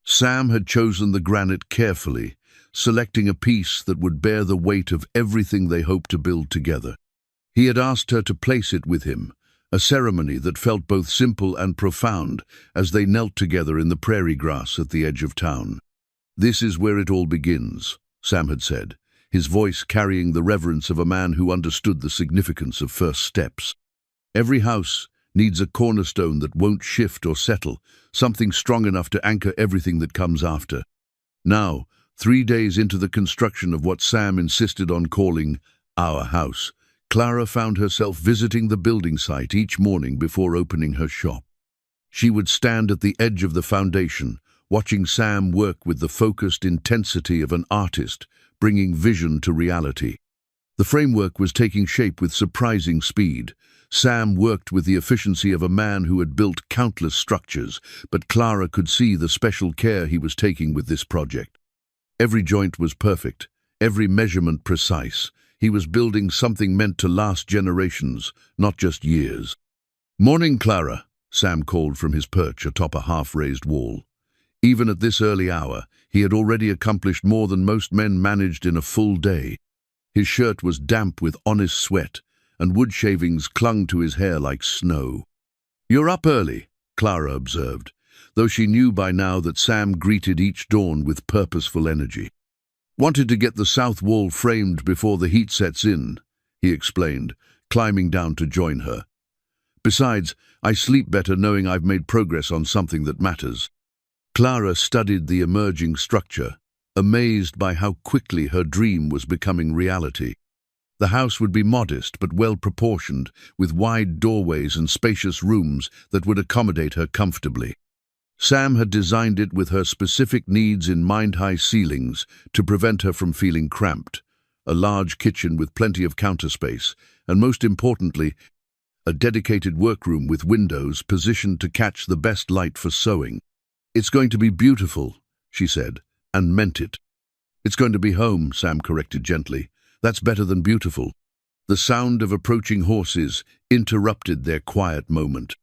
Sam had chosen the granite carefully, selecting a piece that would bear the weight of everything they hoped to build together. He had asked her to place it with him, a ceremony that felt both simple and profound as they knelt together in the prairie grass at the edge of town. This is where it all begins, Sam had said, his voice carrying the reverence of a man who understood the significance of first steps. Every house needs a cornerstone that won't shift or settle, something strong enough to anchor everything that comes after. Now, 3 days into the construction of what Sam insisted on calling our house, Clara found herself visiting the building site each morning before opening her shop. She would stand at the edge of the foundation, watching Sam work with the focused intensity of an artist, bringing vision to reality. The framework was taking shape with surprising speed. Sam worked with the efficiency of a man who had built countless structures, but Clara could see the special care he was taking with this project. Every joint was perfect, every measurement precise. He was building something meant to last generations, not just years. "Morning, Clara," Sam called from his perch atop a half-raised wall. Even at this early hour, he had already accomplished more than most men managed in a full day. His shirt was damp with honest sweat, and wood shavings clung to his hair like snow. "You're up early," Clara observed, though she knew by now that Sam greeted each dawn with purposeful energy. "Wanted to get the south wall framed before the heat sets in," he explained, climbing down to join her. "Besides, I sleep better knowing I've made progress on something that matters." Clara studied the emerging structure, amazed by how quickly her dream was becoming reality. The house would be modest but well-proportioned, with wide doorways and spacious rooms that would accommodate her comfortably. Sam had designed it with her specific needs in mind: high ceilings to prevent her from feeling cramped, a large kitchen with plenty of counter space, and most importantly, a dedicated workroom with windows positioned to catch the best light for sewing. "It's going to be beautiful," she said, and meant it. "It's going to be home," Sam corrected gently. "That's better than beautiful." The sound of approaching horses interrupted their quiet moment.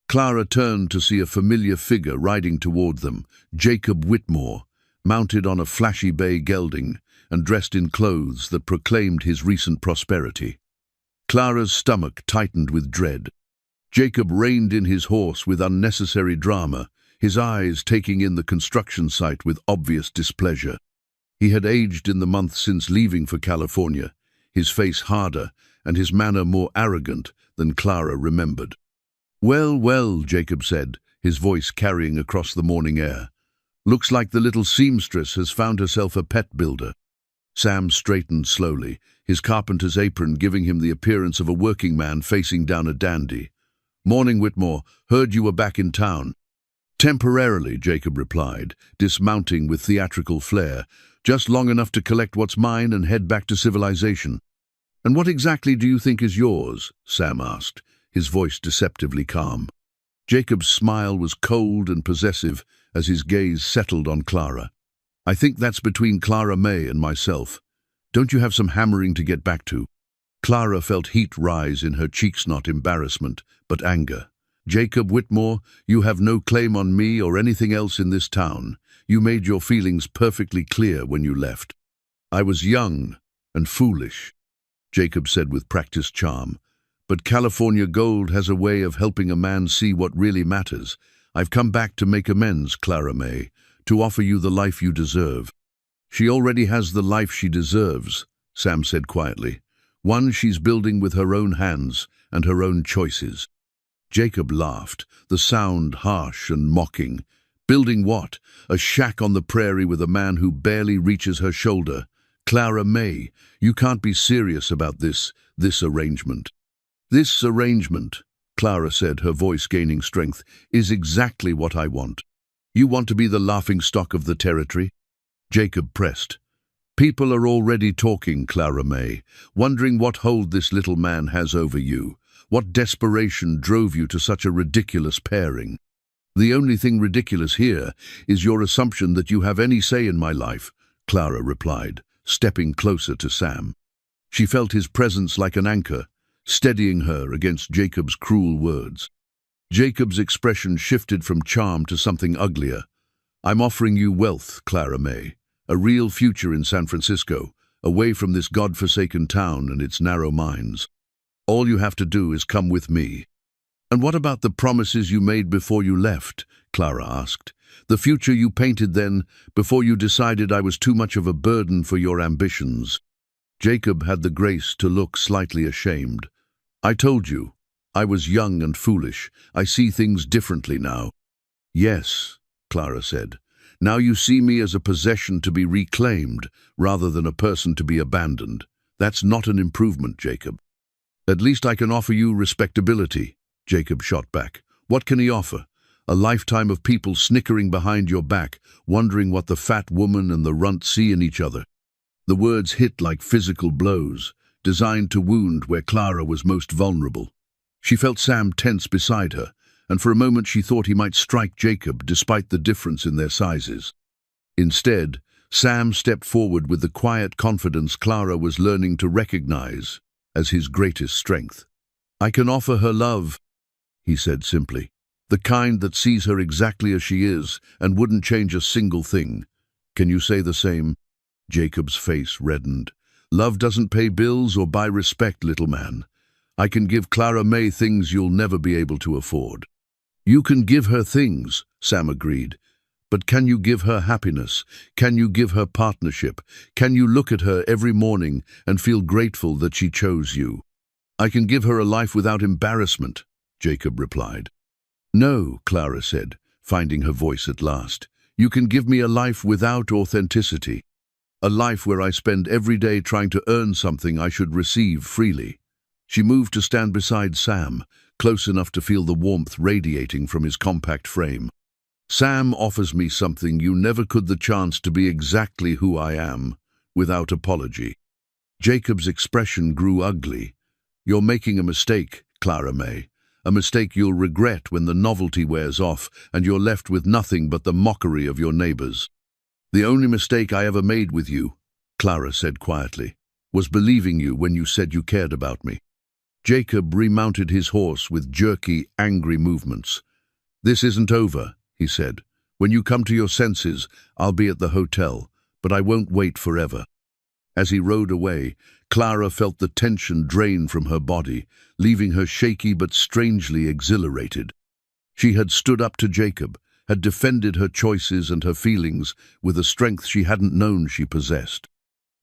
Clara turned to see a familiar figure riding toward them, Jacob Whitmore, mounted on a flashy bay gelding and dressed in clothes that proclaimed his recent prosperity. Clara's stomach tightened with dread. Jacob reined in his horse with unnecessary drama, his eyes taking in the construction site with obvious displeasure. He had aged in the months since leaving for California, his face harder and his manner more arrogant than Clara remembered. "Well, well," Jacob said, his voice carrying across the morning air. "Looks like the little seamstress has found herself a pet builder." Sam straightened slowly, his carpenter's apron giving him the appearance of a working man facing down a dandy. "Morning, Whitmore. Heard you were back in town." "Temporarily," Jacob replied, dismounting with theatrical flair. "Just long enough to collect what's mine and head back to civilization." "And what exactly do you think is yours?" Sam asked, his voice deceptively calm. Jacob's smile was cold and possessive as his gaze settled on Clara. "I think that's between Clara May and myself. Don't you have some hammering to get back to?" Clara felt heat rise in her cheeks, not embarrassment, but anger. "Jacob Whitmore, you have no claim on me or anything else in this town. You made your feelings perfectly clear when you left." "I was young and foolish," Jacob said with practiced charm. "But California Gold has a way of helping a man see what really matters. I've come back to make amends, Clara May, to offer you the life you deserve." "She already has the life she deserves," Sam said quietly. "One she's building with her own hands and her own choices." Jacob laughed, the sound harsh and mocking. "Building what? A shack on the prairie with a man who barely reaches her shoulder? Clara May, you can't be serious about this arrangement." "This arrangement," Clara said, her voice gaining strength, "is exactly what I want. You want to be the laughingstock of the territory?" Jacob pressed. "People are already talking, Clara May, wondering what hold this little man has over you. What desperation drove you to such a ridiculous pairing?" "The only thing ridiculous here is your assumption that you have any say in my life," Clara replied, stepping closer to Sam. She felt his presence like an anchor, steadying her against Jacob's cruel words. Jacob's expression shifted from charm to something uglier. "I'm offering you wealth, Clara May, a real future in San Francisco, away from this god-forsaken town and its narrow minds. All you have to do is come with me." "And what about the promises you made before you left?" Clara asked. "The future you painted then, before you decided I was too much of a burden for your ambitions?" Jacob had the grace to look slightly ashamed. "I told you, I was young and foolish. I see things differently now." "Yes," Clara said. "Now you see me as a possession to be reclaimed, rather than a person to be abandoned. That's not an improvement, Jacob." "At least I can offer you respectability," Jacob shot back. "What can he offer? A lifetime of people snickering behind your back, wondering what the fat woman and the runt see in each other." The words hit like physical blows, designed to wound where Clara was most vulnerable. She felt Sam tense beside her, and for a moment she thought he might strike Jacob despite the difference in their sizes. Instead, Sam stepped forward with the quiet confidence Clara was learning to recognize as his greatest strength. "I can offer her love," he said simply, "the kind that sees her exactly as she is and wouldn't change a single thing. Can you say the same?" Jacob's face reddened. "Love doesn't pay bills or buy respect, little man. I can give Clara May things you'll never be able to afford." "You can give her things," Sam agreed. "But can you give her happiness? Can you give her partnership? Can you look at her every morning and feel grateful that she chose you?" "I can give her a life without embarrassment," Jacob replied. "No," Clara said, finding her voice at last. You can give me a life without authenticity. A life where I spend every day trying to earn something I should receive freely. She moved to stand beside Sam, close enough to feel the warmth radiating from his compact frame. Sam offers me something you never could, the chance to be exactly who I am, without apology. Jacob's expression grew ugly. You're making a mistake, Clara May. A mistake you'll regret when the novelty wears off and you're left with nothing but the mockery of your neighbors. The only mistake I ever made with you, Clara said quietly, was believing you when you said you cared about me. Jacob remounted his horse with jerky, angry movements. This isn't over, he said. When you come to your senses, I'll be at the hotel, but I won't wait forever. As he rode away, Clara felt the tension drain from her body, leaving her shaky but strangely exhilarated. She had stood up to Jacob, had defended her choices and her feelings with a strength she hadn't known she possessed.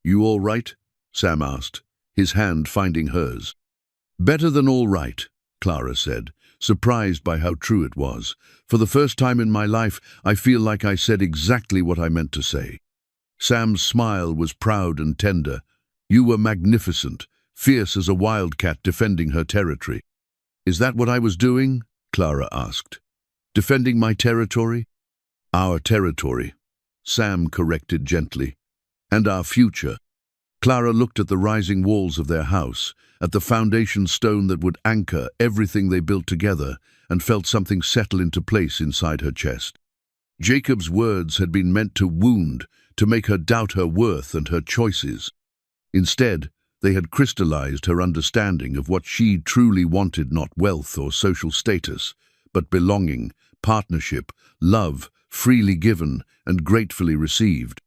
You all right? Sam asked, his hand finding hers. Better than all right, Clara said, surprised by how true it was. For the first time in my life, I feel like I said exactly what I meant to say. Sam's smile was proud and tender. You were magnificent, fierce as a wildcat defending her territory. Is that what I was doing? Clara asked. Defending my territory? Our territory, Sam corrected gently. And our future. Clara looked at the rising walls of their house, at the foundation stone that would anchor everything they built together, and felt something settle into place inside her chest. Jacob's words had been meant to wound, to make her doubt her worth and her choices. Instead, they had crystallized her understanding of what she truly wanted, not wealth or social status, but belonging, partnership, love, freely given and gratefully received.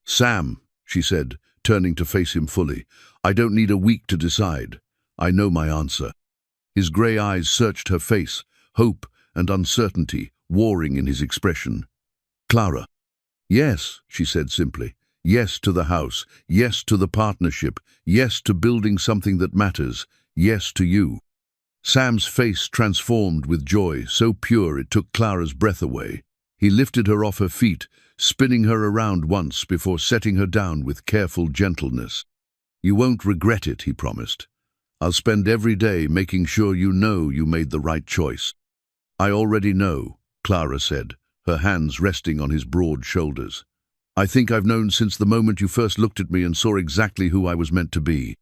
Sam, she said, turning to face him fully, I don't need a week to decide. I know my answer. His grey eyes searched her face, hope and uncertainty warring in his expression. Clara. Yes, she said simply. Yes to the house. Yes to the partnership. Yes to building something that matters. Yes to you. Sam's face transformed with joy, so pure it took Clara's breath away. He lifted her off her feet, spinning her around once before setting her down with careful gentleness. You won't regret it, he promised. I'll spend every day making sure you know you made the right choice. I already know, Clara said, her hands resting on his broad shoulders. I think I've known since the moment you first looked at me and saw exactly who I was meant to be.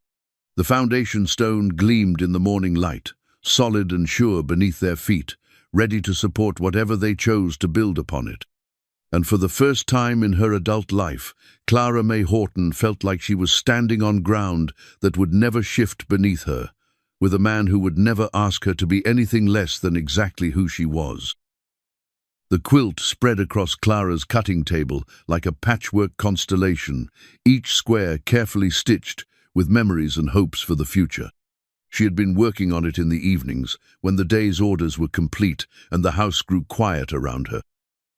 The foundation stone gleamed in the morning light, solid and sure beneath their feet, ready to support whatever they chose to build upon it. And for the first time in her adult life, Clara May Horton felt like she was standing on ground that would never shift beneath her, with a man who would never ask her to be anything less than exactly who she was. The quilt spread across Clara's cutting table like a patchwork constellation, each square carefully stitched with memories and hopes for the future. She had been working on it in the evenings, when the day's orders were complete and the house grew quiet around her.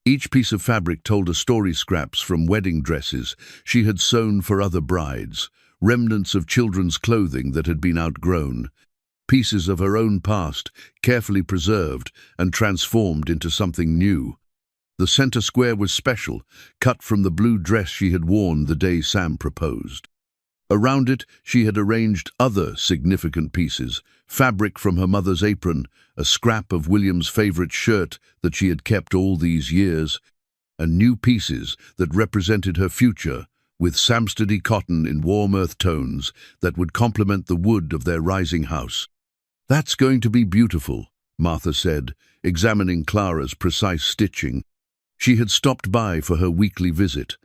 Each piece of fabric told a story, scraps from wedding dresses she had sewn for other brides, remnants of children's clothing that had been outgrown, pieces of her own past carefully preserved and transformed into something new. The center square was special, cut from the blue dress she had worn the day Sam proposed. Around it, she had arranged other significant pieces, fabric from her mother's apron, a scrap of William's favorite shirt that she had kept all these years, and new pieces that represented her future, with samstedy cotton in warm earth tones that would complement the wood of their rising house. That's going to be beautiful, Martha said, examining Clara's precise stitching. She had stopped by for her weekly visit,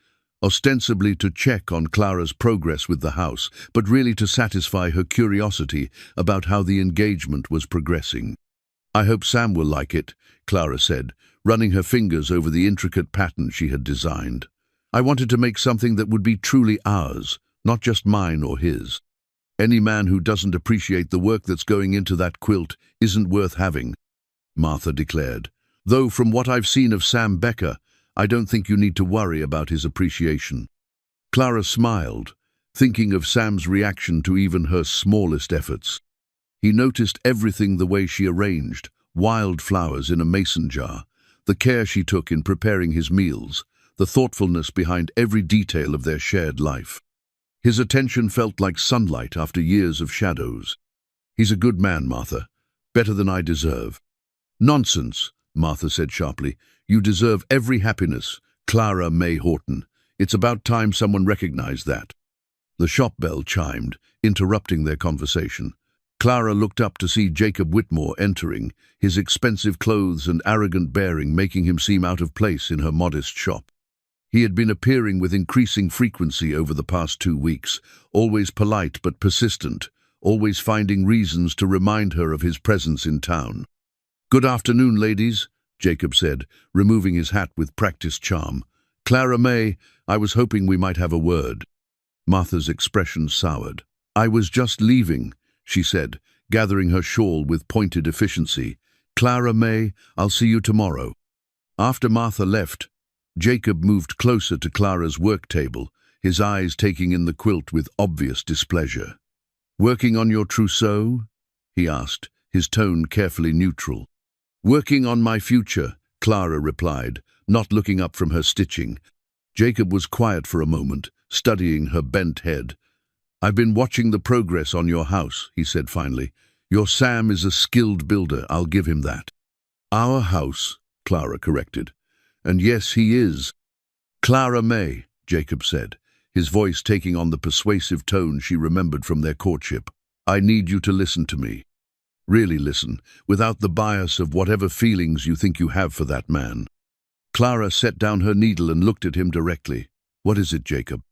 ostensibly to check on Clara's progress with the house, but really to satisfy her curiosity about how the engagement was progressing. I hope Sam will like it, Clara said, running her fingers over the intricate pattern she had designed. I wanted to make something that would be truly ours, not just mine or his. Any man who doesn't appreciate the work that's going into that quilt isn't worth having, Martha declared. Though from what I've seen of Sam Becker, I don't think you need to worry about his appreciation. Clara smiled, thinking of Sam's reaction to even her smallest efforts. He noticed everything the way she arranged, wildflowers in a mason jar, the care she took in preparing his meals, the thoughtfulness behind every detail of their shared life. His attention felt like sunlight after years of shadows. "He's a good man, Martha. Better than I deserve." "Nonsense," Martha said sharply. "You deserve every happiness, Clara May Horton. It's about time someone recognized that." The shop bell chimed, interrupting their conversation. Clara looked up to see Jacob Whitmore entering, his expensive clothes and arrogant bearing making him seem out of place in her modest shop. He had been appearing with increasing frequency over the past 2 weeks, always polite but persistent, always finding reasons to remind her of his presence in town. "Good afternoon, ladies," Jacob said, removing his hat with practiced charm. "Clara May, I was hoping we might have a word." Martha's expression soured. "I was just leaving," she said, gathering her shawl with pointed efficiency. "Clara May, I'll see you tomorrow." After Martha left, Jacob moved closer to Clara's work table, his eyes taking in the quilt with obvious displeasure. "Working on your trousseau?" he asked, his tone carefully neutral. "Working on my future," Clara replied, not looking up from her stitching. Jacob was quiet for a moment, studying her bent head. "I've been watching the progress on your house," he said finally. "Your Sam is a skilled builder, I'll give him that." "Our house," Clara corrected. "And yes, he is." "Clara May," Jacob said, his voice taking on the persuasive tone she remembered from their courtship. "I need you to listen to me. Really listen, without the bias of whatever feelings you think you have for that man." Clara set down her needle and looked at him directly. "What is it, Jacob?"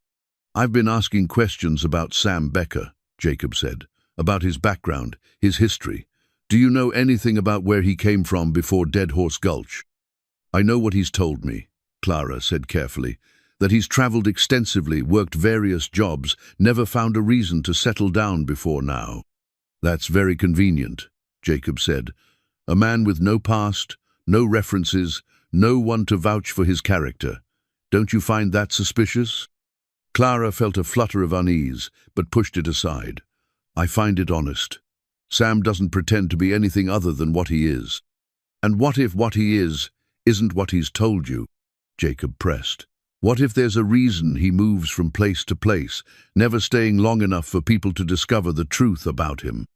"I've been asking questions about Sam Becker," Jacob said, "about his background, his history. Do you know anything about where he came from before Dead Horse Gulch?" "I know what he's told me," Clara said carefully, "that he's traveled extensively, worked various jobs, never found a reason to settle down before now." "That's very convenient," Jacob said. "A man with no past, no references, no one to vouch for his character. Don't you find that suspicious?" Clara felt a flutter of unease, but pushed it aside. "I find it honest. Sam doesn't pretend to be anything other than what he is." "And what if what he is isn't what he's told you?" Jacob pressed. "What if there's a reason he moves from place to place, never staying long enough for people to discover the truth about him?"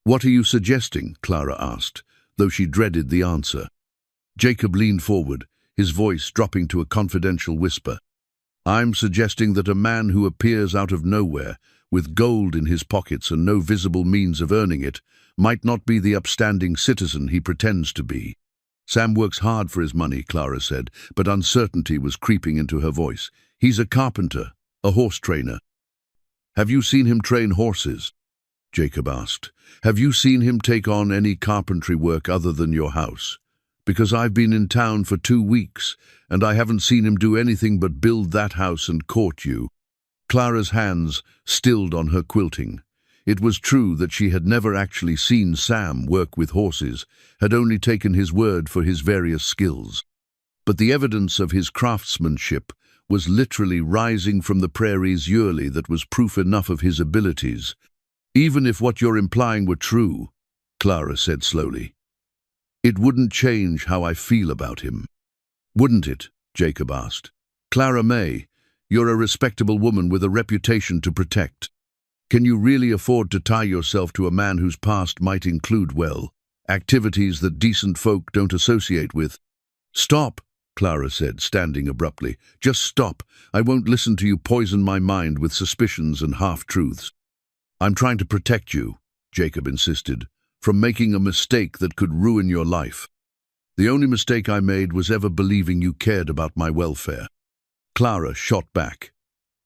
"What are you suggesting?" Clara asked, though she dreaded the answer. Jacob leaned forward, his voice dropping to a confidential whisper. "I'm suggesting that a man who appears out of nowhere, with gold in his pockets and no visible means of earning it, might not be the upstanding citizen he pretends to be." "Sam works hard for his money," Clara said, but uncertainty was creeping into her voice. "He's a carpenter, a horse trainer." "Have you seen him train horses?" Jacob asked. "Have you seen him take on any carpentry work other than your house? Because I've been in town for 2 weeks, and I haven't seen him do anything but build that house and court you." Clara's hands stilled on her quilting. It was true that she had never actually seen Sam work with horses, had only taken his word for his various skills. But the evidence of his craftsmanship was literally rising from the prairies yearly that was proof enough of his abilities. "Even if what you're implying were true," Clara said slowly, "it wouldn't change how I feel about him." "Wouldn't it?" Jacob asked. "Clara May, you're a respectable woman with a reputation to protect. Can you really afford to tie yourself to a man whose past might include, well, activities that decent folk don't associate with?" "Stop," Clara said, standing abruptly. "Just stop. I won't listen to you poison my mind with suspicions and half-truths." "I'm trying to protect you," Jacob insisted, "from making a mistake that could ruin your life. The only mistake I made was ever believing you cared about my welfare." Clara shot back.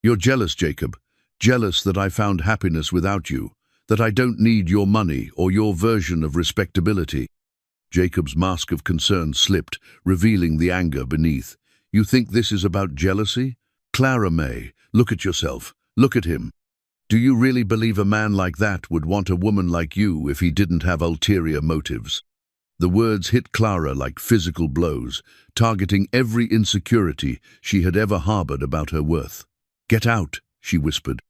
"You're jealous, Jacob. Jealous that I found happiness without you, that I don't need your money or your version of respectability." Jacob's mask of concern slipped, revealing the anger beneath. "You think this is about jealousy? Clara May, look at yourself. Look at him. Do you really believe a man like that would want a woman like you if he didn't have ulterior motives?" The words hit Clara like physical blows, targeting every insecurity she had ever harbored about her worth. "Get out," she whispered.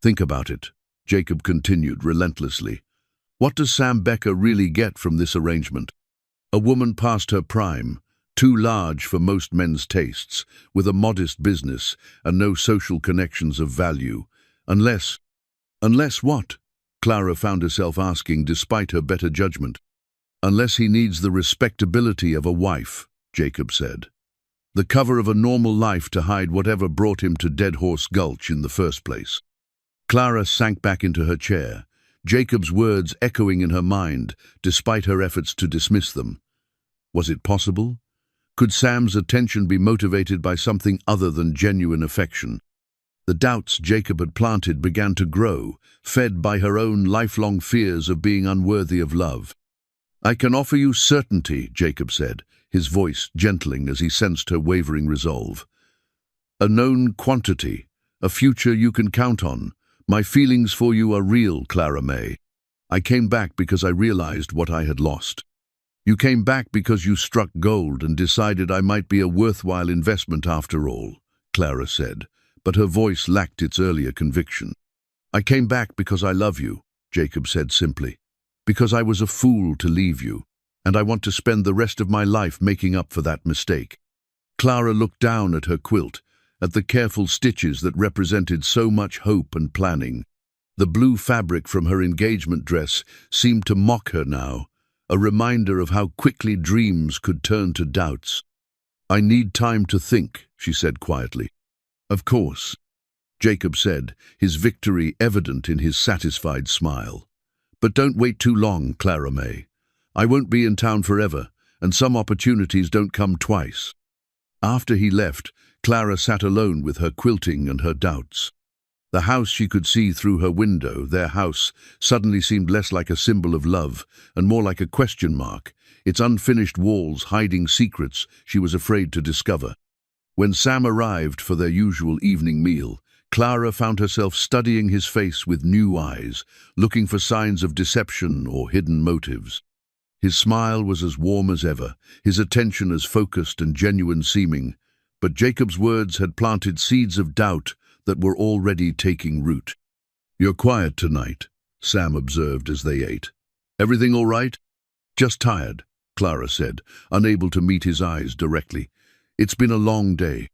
"Think about it," Jacob continued relentlessly. "What does Sam Becker really get from this arrangement? A woman past her prime, too large for most men's tastes, with a modest business and no social connections of value. Unless what? Clara found herself asking despite her better judgment. Unless he needs the respectability of a wife, Jacob said. The cover of a normal life to hide whatever brought him to Dead Horse Gulch in the first place. Clara sank back into her chair, Jacob's words echoing in her mind, despite her efforts to dismiss them. Was it possible? Could Sam's attention be motivated by something other than genuine affection? The doubts Jacob had planted began to grow, fed by her own lifelong fears of being unworthy of love. "I can offer you certainty," Jacob said, his voice gentling as he sensed her wavering resolve. "A known quantity, a future you can count on. My feelings for you are real, Clara May. I came back because I realized what I had lost. You came back because you struck gold and decided I might be a worthwhile investment after all," Clara said, but her voice lacked its earlier conviction. "I came back because I love you," Jacob said simply, "because I was a fool to leave you, and I want to spend the rest of my life making up for that mistake." Clara looked down at her quilt, at the careful stitches that represented so much hope and planning. The blue fabric from her engagement dress seemed to mock her now, a reminder of how quickly dreams could turn to doubts. "I need time to think," she said quietly. "Of course," Jacob said, his victory evident in his satisfied smile. "But don't wait too long, Clara May. I won't be in town forever, and some opportunities don't come twice." After he left, Clara sat alone with her quilting and her doubts. The house she could see through her window, their house, suddenly seemed less like a symbol of love and more like a question mark, its unfinished walls hiding secrets she was afraid to discover. When Sam arrived for their usual evening meal, Clara found herself studying his face with new eyes, looking for signs of deception or hidden motives. His smile was as warm as ever, his attention as focused and genuine seeming, but Jacob's words had planted seeds of doubt that were already taking root. "You're quiet tonight," Sam observed as they ate. "Everything all right?" "Just tired," Clara said, unable to meet his eyes directly. "It's been a long day."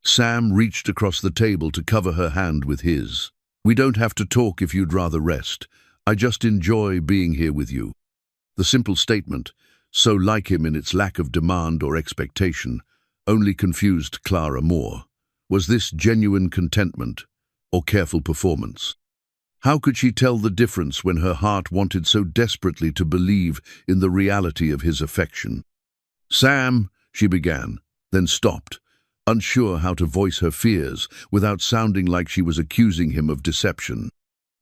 Sam reached across the table to cover her hand with his. "We don't have to talk if you'd rather rest. I just enjoy being here with you." The simple statement, so like him in its lack of demand or expectation, only confused Clara more. Was this genuine contentment or careful performance? How could she tell the difference when her heart wanted so desperately to believe in the reality of his affection? "Sam," she began, then stopped, unsure how to voice her fears without sounding like she was accusing him of deception.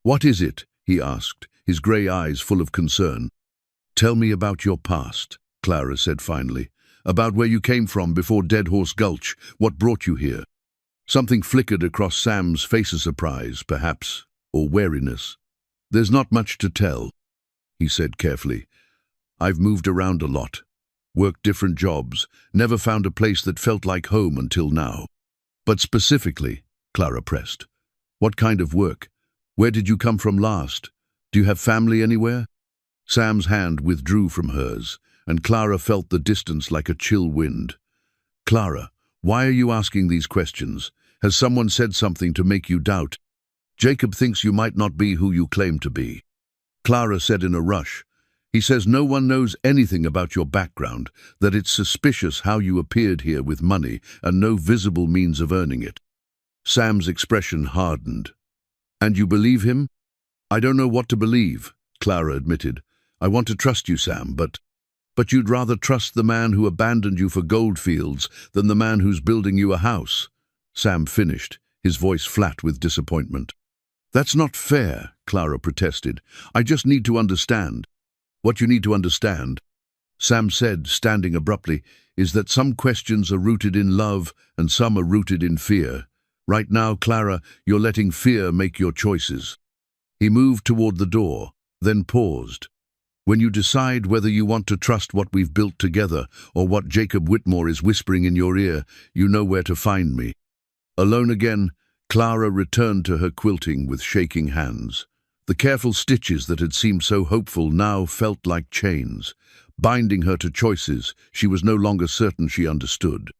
"What is it?" he asked, his grey eyes full of concern. "Tell me about your past," Clara said finally. "About where you came from before Dead Horse Gulch, what brought you here." Something flickered across Sam's face of surprise, perhaps, or wariness. "There's not much to tell," he said carefully. "I've moved around a lot, worked different jobs, never found a place that felt like home until now." "But specifically," Clara pressed, "what kind of work? Where did you come from last? Do you have family anywhere?" Sam's hand withdrew from hers, and Clara felt the distance like a chill wind. "Clara, why are you asking these questions? Has someone said something to make you doubt? Jacob thinks you might not be who you claim to be." Clara said in a rush, "He says no one knows anything about your background, that it's suspicious how you appeared here with money and no visible means of earning it." Sam's expression hardened. "And you believe him?" "I don't know what to believe," Clara admitted. "I want to trust you, Sam, but you'd rather trust the man who abandoned you for goldfields than the man who's building you a house," Sam finished, his voice flat with disappointment. "That's not fair," Clara protested. "I just need to understand." "What you need to understand," Sam said, standing abruptly, "is that some questions are rooted in love and some are rooted in fear. Right now, Clara, you're letting fear make your choices." He moved toward the door, then paused. "When you decide whether you want to trust what we've built together or what Jacob Whitmore is whispering in your ear, you know where to find me." Alone again, Clara returned to her quilting with shaking hands. The careful stitches that had seemed so hopeful now felt like chains, binding her to choices she was no longer certain she understood.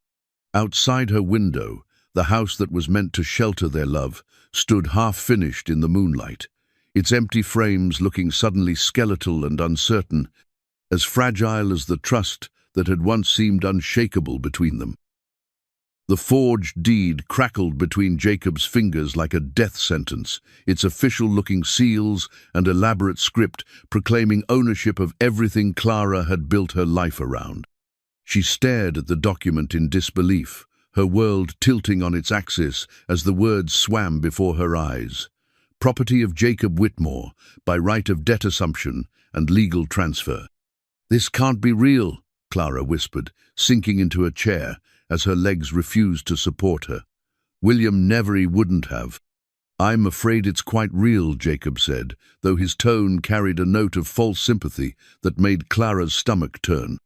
Outside her window, the house that was meant to shelter their love stood half-finished in the moonlight, its empty frames looking suddenly skeletal and uncertain, as fragile as the trust that had once seemed unshakable between them. The forged deed crackled between Jacob's fingers like a death sentence, its official-looking seals and elaborate script proclaiming ownership of everything Clara had built her life around. She stared at the document in disbelief, her world tilting on its axis as the words swam before her eyes. Property of Jacob Whitmore, by right of debt assumption and legal transfer. "This can't be real," Clara whispered, sinking into a chair as her legs refused to support her. "William never wouldn't have." "I'm afraid it's quite real," Jacob said, though his tone carried a note of false sympathy that made Clara's stomach turn.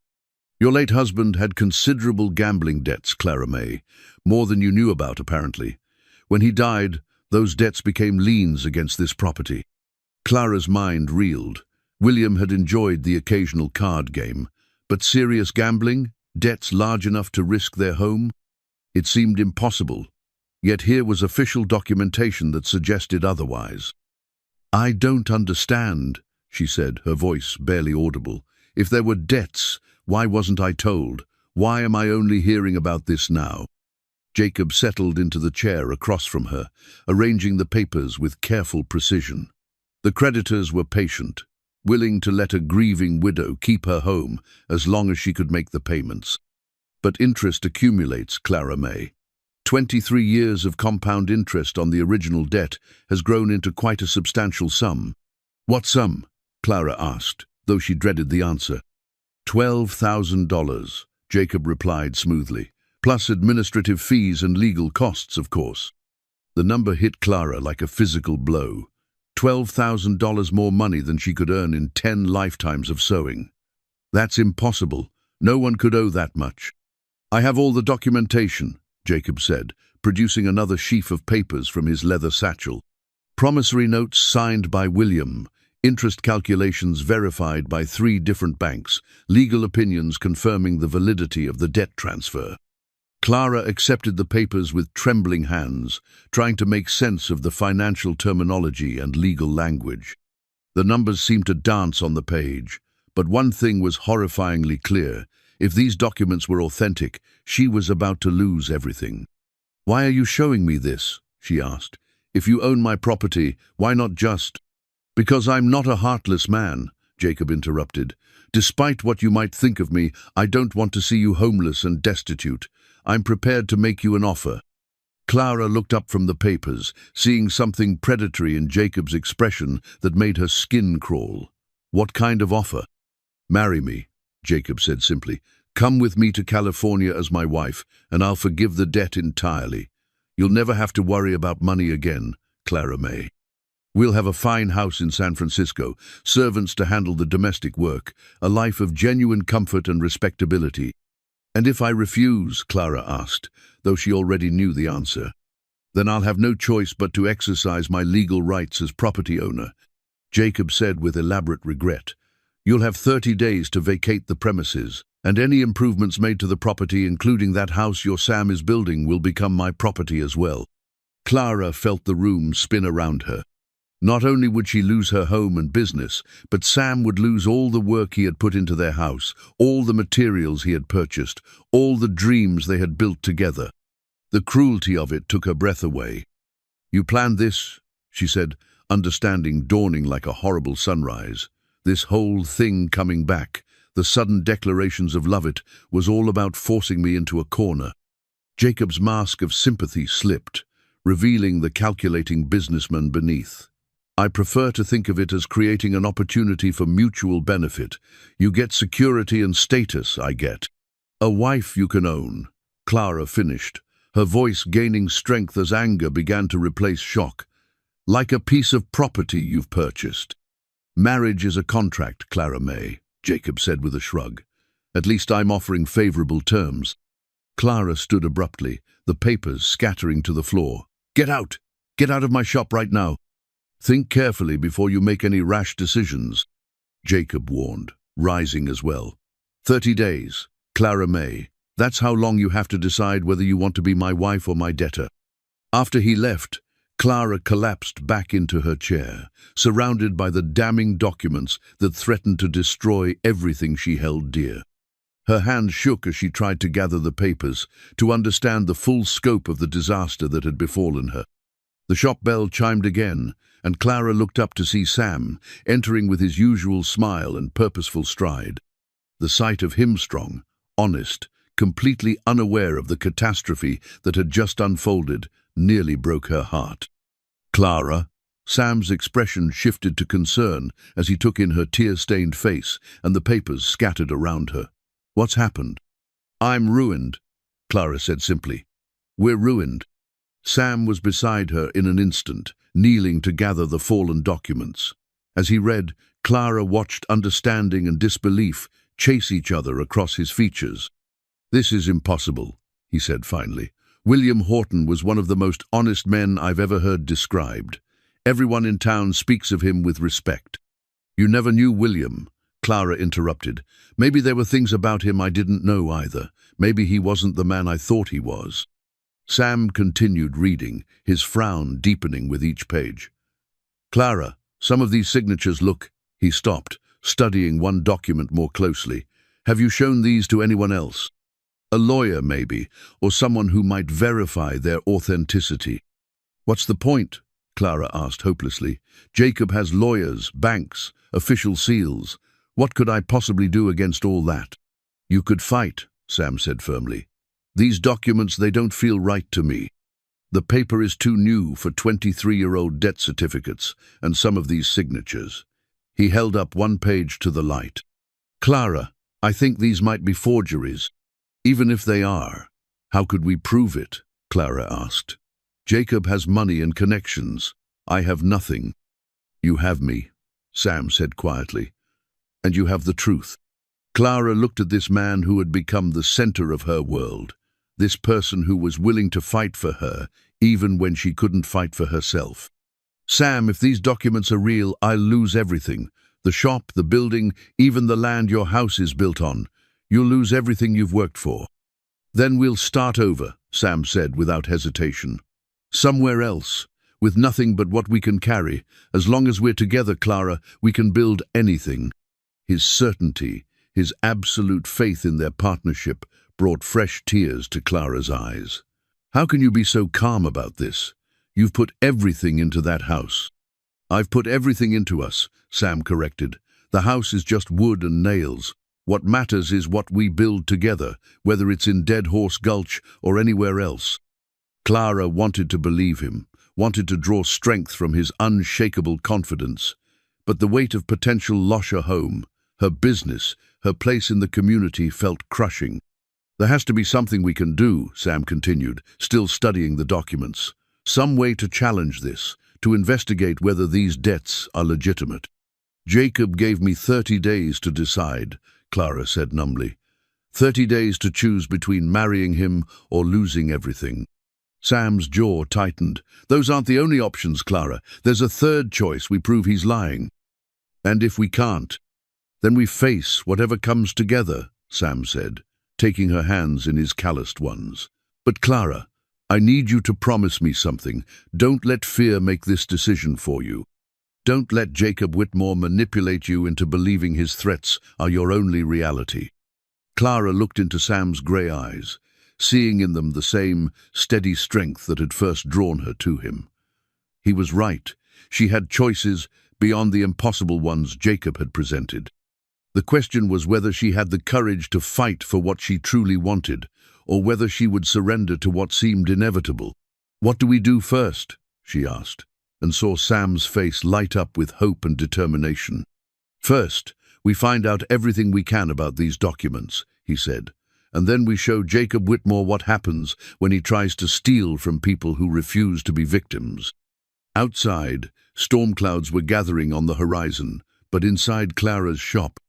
"Your late husband had considerable gambling debts, Clara May, more than you knew about, apparently. When he died, those debts became liens against this property." Clara's mind reeled. William had enjoyed the occasional card game, but serious gambling, debts large enough to risk their home? It seemed impossible, yet here was official documentation that suggested otherwise. "I don't understand," she said, her voice barely audible. "If there were debts, why wasn't I told? Why am I only hearing about this now?" Jacob settled into the chair across from her, arranging the papers with careful precision. The creditors were patient, willing to let a grieving widow keep her home as long as she could make the payments. But interest accumulates, Clara May. 23 years of compound interest on the original debt has grown into quite a substantial sum. "What sum?" Clara asked, though she dreaded the answer. $12,000, Jacob replied smoothly, plus administrative fees and legal costs, of course. The number hit Clara like a physical blow. $12,000 more money than she could earn in 10 lifetimes of sewing. "That's impossible. No one could owe that much." "I have all the documentation," Jacob said, producing another sheaf of papers from his leather satchel. Promissory notes signed by William, interest calculations verified by 3 different banks, legal opinions confirming the validity of the debt transfer. Clara accepted the papers with trembling hands, trying to make sense of the financial terminology and legal language. The numbers seemed to dance on the page, but one thing was horrifyingly clear. If these documents were authentic, she was about to lose everything. "Why are you showing me this?" she asked. "If you own my property, why not just—" "Because I'm not a heartless man," Jacob interrupted. "Despite what you might think of me, I don't want to see you homeless and destitute. I'm prepared to make you an offer." Clara looked up from the papers, seeing something predatory in Jacob's expression that made her skin crawl. "What kind of offer?" "Marry me," Jacob said simply. "Come with me to California as my wife, and I'll forgive the debt entirely. You'll never have to worry about money again, Clara May. We'll have a fine house in San Francisco, servants to handle the domestic work, a life of genuine comfort and respectability." "And if I refuse?" Clara asked, though she already knew the answer. "Then I'll have no choice but to exercise my legal rights as property owner," Jacob said with elaborate regret. "You'll have 30 days to vacate the premises, and any improvements made to the property, including that house your Sam is building, will become my property as well." Clara felt the room spin around her. Not only would she lose her home and business, but Sam would lose all the work he had put into their house, all the materials he had purchased, all the dreams they had built together. The cruelty of it took her breath away. "You planned this," she said, understanding dawning like a horrible sunrise. "This whole thing coming back, the sudden declarations of love, it was all about forcing me into a corner." Jacob's mask of sympathy slipped, revealing the calculating businessman beneath. "I prefer to think of it as creating an opportunity for mutual benefit. You get security and status, I get a wife you can own," Clara finished, her voice gaining strength as anger began to replace shock. "Like a piece of property you've purchased." "Marriage is a contract, Clara May," Jacob said with a shrug. "At least I'm offering favorable terms." Clara stood abruptly, the papers scattering to the floor. "Get out! Get out of my shop right now!" "Think carefully before you make any rash decisions," Jacob warned, rising as well. 30 days, Clara May. That's how long you have to decide whether you want to be my wife or my debtor. After he left, Clara collapsed back into her chair, surrounded by the damning documents that threatened to destroy everything she held dear. Her hands shook as she tried to gather the papers, to understand the full scope of the disaster that had befallen her. The shop bell chimed again, and Clara looked up to see Sam, entering with his usual smile and purposeful stride. The sight of him strong, honest, completely unaware of the catastrophe that had just unfolded, nearly broke her heart. "Clara?" Sam's expression shifted to concern as he took in her tear-stained face and the papers scattered around her. "What's happened?" "I'm ruined," Clara said simply. "We're ruined." Sam was beside her in an instant, kneeling to gather the fallen documents. As he read, Clara watched understanding and disbelief chase each other across his features. "This is impossible," he said finally. "William Horton was one of the most honest men I've ever heard described. Everyone in town speaks of him with respect." "You never knew William," Clara interrupted. "Maybe there were things about him I didn't know either. Maybe he wasn't the man I thought he was." Sam continued reading, his frown deepening with each page. "Clara, some of these signatures look—" He stopped, studying one document more closely. "Have you shown these to anyone else? A lawyer, maybe, or someone who might verify their authenticity." "What's the point?" Clara asked hopelessly. "Jacob has lawyers, banks, official seals. What could I possibly do against all that?" "You could fight," Sam said firmly. "These documents, they don't feel right to me. The paper is too new for 23-year-old debt certificates and some of these signatures." He held up one page to the light. "Clara, I think these might be forgeries. Even if they are, how could we prove it?" Clara asked. "Jacob has money and connections. I have nothing." "You have me," Sam said quietly. "And you have the truth." Clara looked at this man who had become the center of her world, this person who was willing to fight for her, even when she couldn't fight for herself. "Sam, if these documents are real, I'll lose everything. The shop, the building, even the land your house is built on. You'll lose everything you've worked for." "Then we'll start over," Sam said without hesitation. "Somewhere else, with nothing but what we can carry. As long as we're together, Clara, we can build anything." His certainty, his absolute faith in their partnership, brought fresh tears to Clara's eyes. "How can you be so calm about this? You've put everything into that house." "I've put everything into us," Sam corrected. "The house is just wood and nails. What matters is what we build together, whether it's in Dead Horse Gulch or anywhere else." Clara wanted to believe him, wanted to draw strength from his unshakable confidence. But the weight of potential loss her home, her business, her place in the community felt crushing. "There has to be something we can do," Sam continued, still studying the documents. "Some way to challenge this, to investigate whether these debts are legitimate." "Jacob gave me 30 days to decide," Clara said numbly. 30 days to choose between marrying him or losing everything. Sam's jaw tightened. "Those aren't the only options, Clara. There's a third choice. We prove he's lying. And if we can't, then we face whatever comes together," Sam said, taking her hands in his calloused ones. "But Clara, I need you to promise me something. Don't let fear make this decision for you. Don't let Jacob Whitmore manipulate you into believing his threats are your only reality." Clara looked into Sam's grey eyes, seeing in them the same steady strength that had first drawn her to him. He was right. She had choices beyond the impossible ones Jacob had presented. The question was whether she had the courage to fight for what she truly wanted, or whether she would surrender to what seemed inevitable. "What do we do first?" she asked, and saw Sam's face light up with hope and determination. "First, we find out everything we can about these documents," he said, "and then we show Jacob Whitmore what happens when he tries to steal from people who refuse to be victims." Outside, storm clouds were gathering on the horizon, but inside Clara's shop,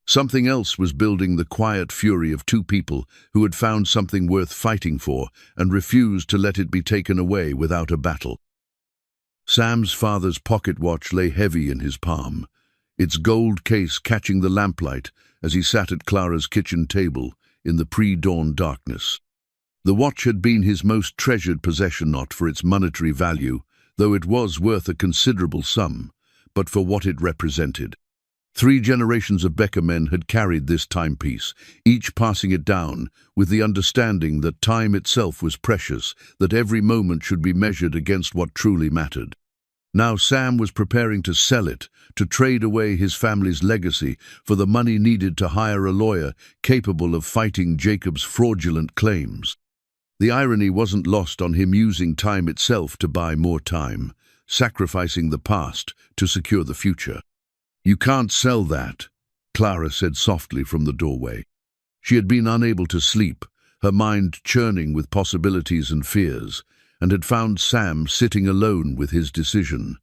something else was building the quiet fury of two people who had found something worth fighting for and refused to let it be taken away without a battle. Sam's father's pocket watch lay heavy in his palm. its gold case catching the lamplight as he sat at Clara's kitchen table in the pre-dawn darkness. The watch had been his most treasured possession, not for its monetary value, though it was worth a considerable sum, but for what it represented. 3 generations of Becker men had carried this timepiece, each passing it down, with the understanding that time itself was precious, that every moment should be measured against what truly mattered. Now Sam was preparing to sell it, to trade away his family's legacy for the money needed to hire a lawyer capable of fighting Jacob's fraudulent claims. The irony wasn't lost on him using time itself to buy more time, sacrificing the past to secure the future. "You can't sell that," Clara said softly from the doorway. She had been unable to sleep, her mind churning with possibilities and fears, and had found Sam sitting alone with his decision.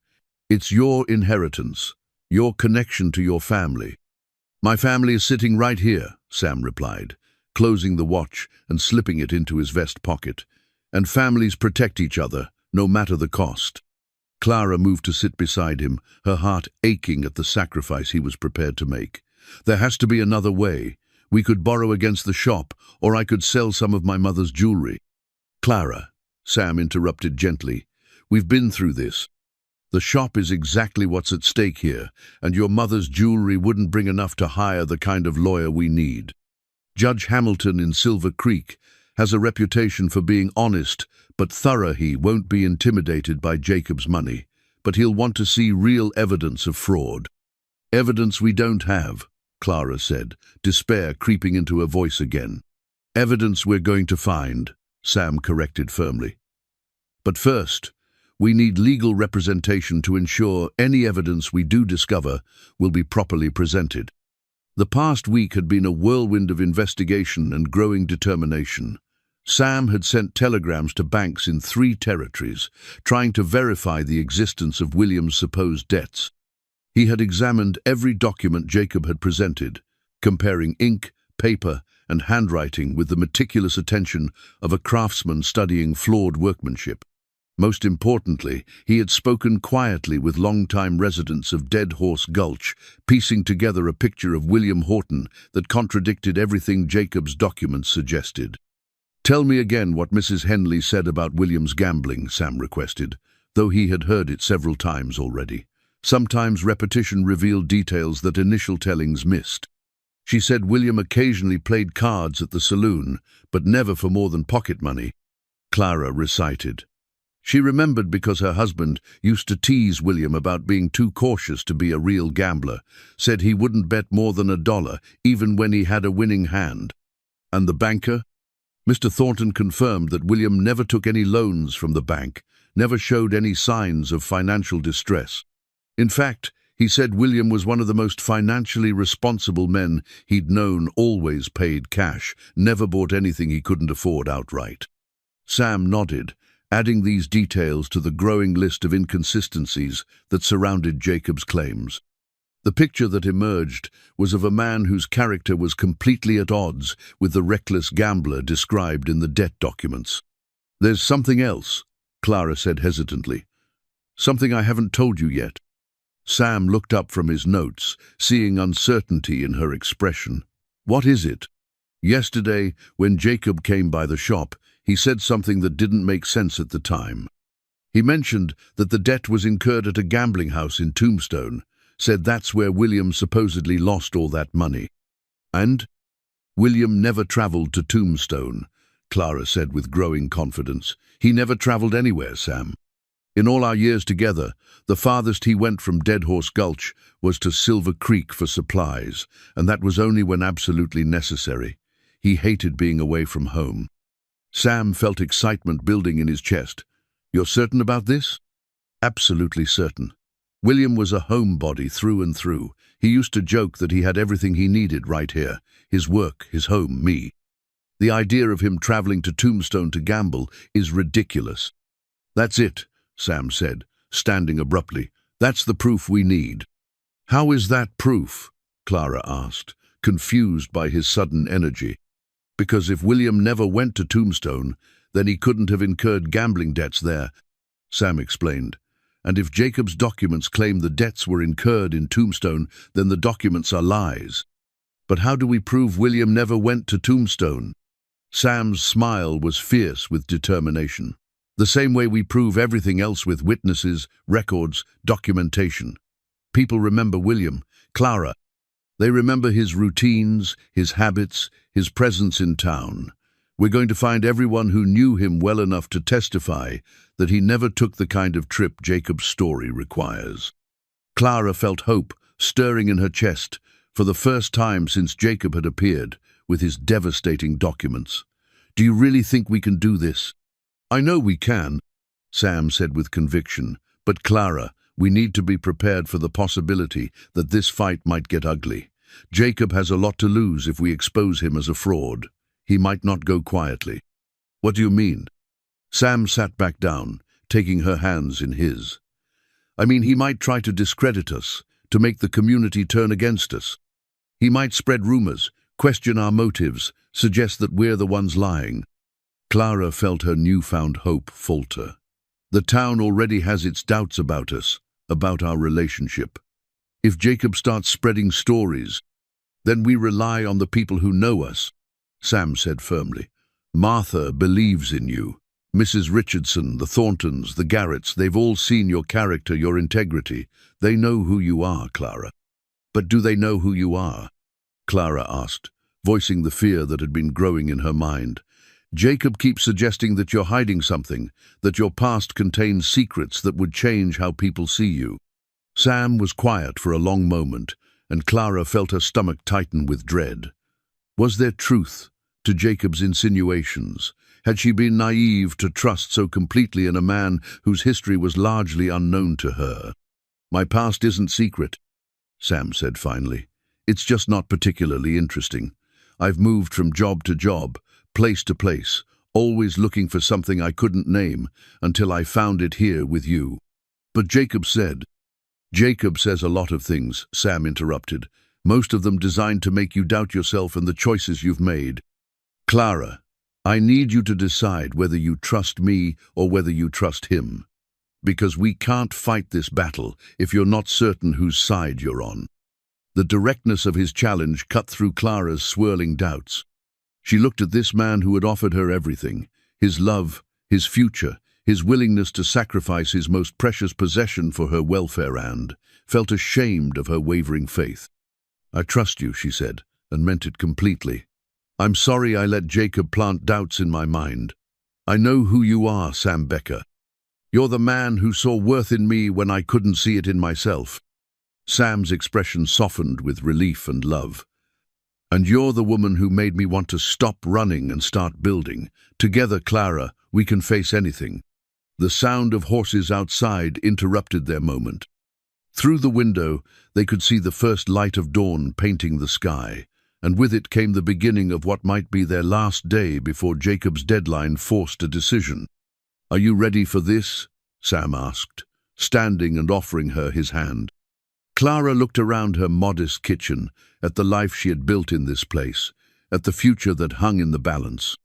"It's your inheritance, your connection to your family." "My family is sitting right here," Sam replied, closing the watch and slipping it into his vest pocket. "And families protect each other, no matter the cost." Clara moved to sit beside him, her heart aching at the sacrifice he was prepared to make. "There has to be another way. We could borrow against the shop, or I could sell some of my mother's jewelry." "Clara," Sam interrupted gently, "we've been through this. The shop is exactly what's at stake here, and your mother's jewelry wouldn't bring enough to hire the kind of lawyer we need. Judge Hamilton in Silver Creek has a reputation for being honest but thorough. He won't be intimidated by Jacob's money, but he'll want to see real evidence of fraud." "Evidence we don't have," Clara said, despair creeping into her voice again. "Evidence we're going to find," Sam corrected firmly. "But first, we need legal representation to ensure any evidence we do discover will be properly presented." The past week had been a whirlwind of investigation and growing determination. Sam had sent telegrams to banks in 3 territories, trying to verify the existence of William's supposed debts. He had examined every document Jacob had presented, comparing ink, paper, and handwriting with the meticulous attention of a craftsman studying flawed workmanship. Most importantly, he had spoken quietly with long-time residents of Dead Horse Gulch, piecing together a picture of William Horton that contradicted everything Jacob's documents suggested. "Tell me again what Mrs. Henley said about William's gambling," Sam requested, though he had heard it several times already. Sometimes repetition revealed details that initial tellings missed. "She said William occasionally played cards at the saloon, but never for more than pocket money," Clara recited. She remembered because her husband used to tease William about being too cautious to be a real gambler, said he wouldn't bet more than $1, even when he had a winning hand. "And the banker?" Mr. Thornton confirmed that William never took any loans from the bank, never showed any signs of financial distress. In fact, he said William was one of the most financially responsible men he'd known, always paid cash, never bought anything he couldn't afford outright. Sam nodded, adding these details to the growing list of inconsistencies that surrounded Jacob's claims. The picture that emerged was of a man whose character was completely at odds with the reckless gambler described in the debt documents. "There's something else," Clara said hesitantly. "Something I haven't told you yet." Sam looked up from his notes, seeing uncertainty in her expression. "What is it?" "Yesterday, when Jacob came by the shop, he said something that didn't make sense at the time. He mentioned that the debt was incurred at a gambling house in Tombstone, said that's where William supposedly lost all that money." "And?" "William never traveled to Tombstone," Clara said with growing confidence. "He never traveled anywhere, Sam. In all our years together, the farthest he went from Dead Horse Gulch was to Silver Creek for supplies, and that was only when absolutely necessary. He hated being away from home." Sam felt excitement building in his chest. "You're certain about this?" "Absolutely certain. William was a homebody through and through. He used to joke that he had everything he needed right here, his work, his home, me. The idea of him traveling to Tombstone to gamble is ridiculous." "That's it," Sam said, standing abruptly. "That's the proof we need." "How is that proof?" Clara asked, confused by his sudden energy. "Because if William never went to Tombstone, then he couldn't have incurred gambling debts there," Sam explained. And if Jacob's documents claim the debts were incurred in Tombstone, then the documents are lies. But how do we prove William never went to Tombstone? Sam's smile was fierce with determination. The same way we prove everything else with witnesses, records, documentation. People remember William, Clara. They remember his routines, his habits, his presence in town. We're going to find everyone who knew him well enough to testify that he never took the kind of trip Jacob's story requires. Clara felt hope stirring in her chest for the first time since Jacob had appeared with his devastating documents. Do you really think we can do this? I know we can, Sam said with conviction, but Clara, we need to be prepared for the possibility that this fight might get ugly. Jacob has a lot to lose if we expose him as a fraud. He might not go quietly. What do you mean? Sam sat back down, taking her hands in his. I mean, he might try to discredit us, to make the community turn against us. He might spread rumors, question our motives, suggest that we're the ones lying. Clara felt her newfound hope falter. The town already has its doubts about us, about our relationship. If Jacob starts spreading stories, then we rely on the people who know us, Sam said firmly. Martha believes in you. Mrs. Richardson, the Thorntons, the Garretts, they've all seen your character, your integrity. They know who you are, Clara. But do they know who you are? Clara asked, voicing the fear that had been growing in her mind. Jacob keeps suggesting that you're hiding something, that your past contains secrets that would change how people see you. Sam was quiet for a long moment, and Clara felt her stomach tighten with dread. Was there truth to Jacob's insinuations? Had she been naive to trust so completely in a man whose history was largely unknown to her? My past isn't secret, Sam said finally. It's just not particularly interesting. I've moved from job to job, place to place, always looking for something I couldn't name until I found it here with you. But Jacob said. Jacob says a lot of things, Sam interrupted, most of them designed to make you doubt yourself and the choices you've made. Clara, I need you to decide whether you trust me or whether you trust him. Because we can't fight this battle if you're not certain whose side you're on. The directness of his challenge cut through Clara's swirling doubts. She looked at this man who had offered her everything, his love, his future, his willingness to sacrifice his most precious possession for her welfare and felt ashamed of her wavering faith. I trust you, she said, and meant it completely. I'm sorry I let Jacob plant doubts in my mind. I know who you are, Sam Becker. You're the man who saw worth in me when I couldn't see it in myself. Sam's expression softened with relief and love. And you're the woman who made me want to stop running and start building. Together, Clara, we can face anything. The sound of horses outside interrupted their moment. Through the window, they could see the first light of dawn painting the sky, and with it came the beginning of what might be their last day before Jacob's deadline forced a decision. Are you ready for this? Sam asked, standing and offering her his hand. Clara looked around her modest kitchen, at the life she had built in this place, at the future that hung in the balance.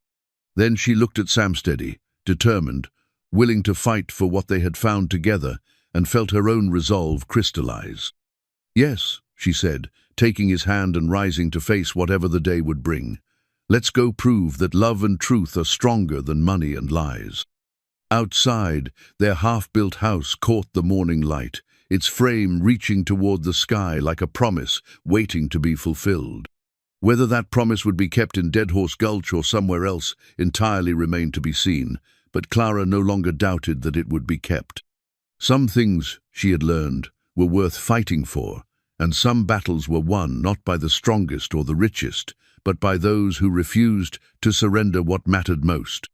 Then she looked at Sam steady, determined, willing to fight for what they had found together, and felt her own resolve crystallize. Yes, she said, taking his hand and rising to face whatever the day would bring. Let's go prove that love and truth are stronger than money and lies. Outside, their half-built house caught the morning light, its frame reaching toward the sky like a promise waiting to be fulfilled. Whether that promise would be kept in Dead Horse Gulch or somewhere else entirely remained to be seen, but Clara no longer doubted that it would be kept. Some things, she had learned, were worth fighting for, and some battles were won not by the strongest or the richest, but by those who refused to surrender what mattered most.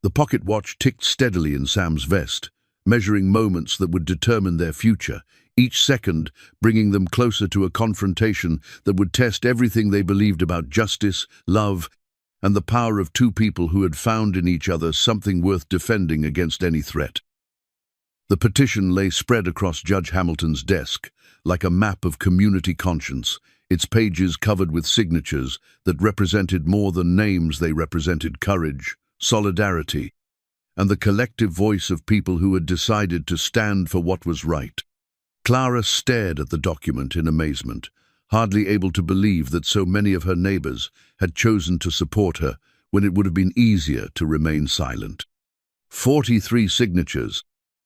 The pocket watch ticked steadily in Sam's vest, measuring moments that would determine their future, each second bringing them closer to a confrontation that would test everything they believed about justice, love, and the power of two people who had found in each other something worth defending against any threat. The petition lay spread across Judge Hamilton's desk, like a map of community conscience, its pages covered with signatures that represented more than names. They represented courage, solidarity, and the collective voice of people who had decided to stand for what was right. Clara stared at the document in amazement, hardly able to believe that so many of her neighbors had chosen to support her when it would have been easier to remain silent. 43 signatures,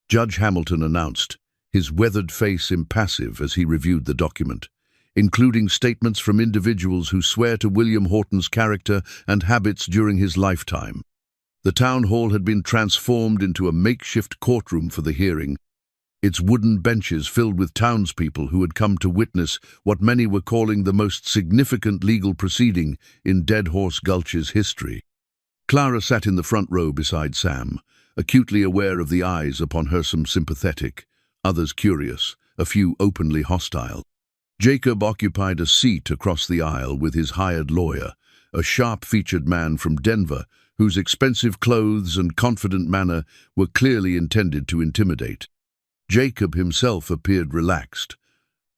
Judge Hamilton announced, his weathered face impassive as he reviewed the document, including statements from individuals who swear to William Horton's character and habits during his lifetime. The town hall had been transformed into a makeshift courtroom for the hearing, its wooden benches filled with townspeople who had come to witness what many were calling the most significant legal proceeding in Dead Horse Gulch's history. Clara sat in the front row beside Sam, acutely aware of the eyes upon her, some sympathetic, others curious, a few openly hostile. Jacob occupied a seat across the aisle with his hired lawyer, a sharp-featured man from Denver whose expensive clothes and confident manner were clearly intended to intimidate. Jacob himself appeared relaxed,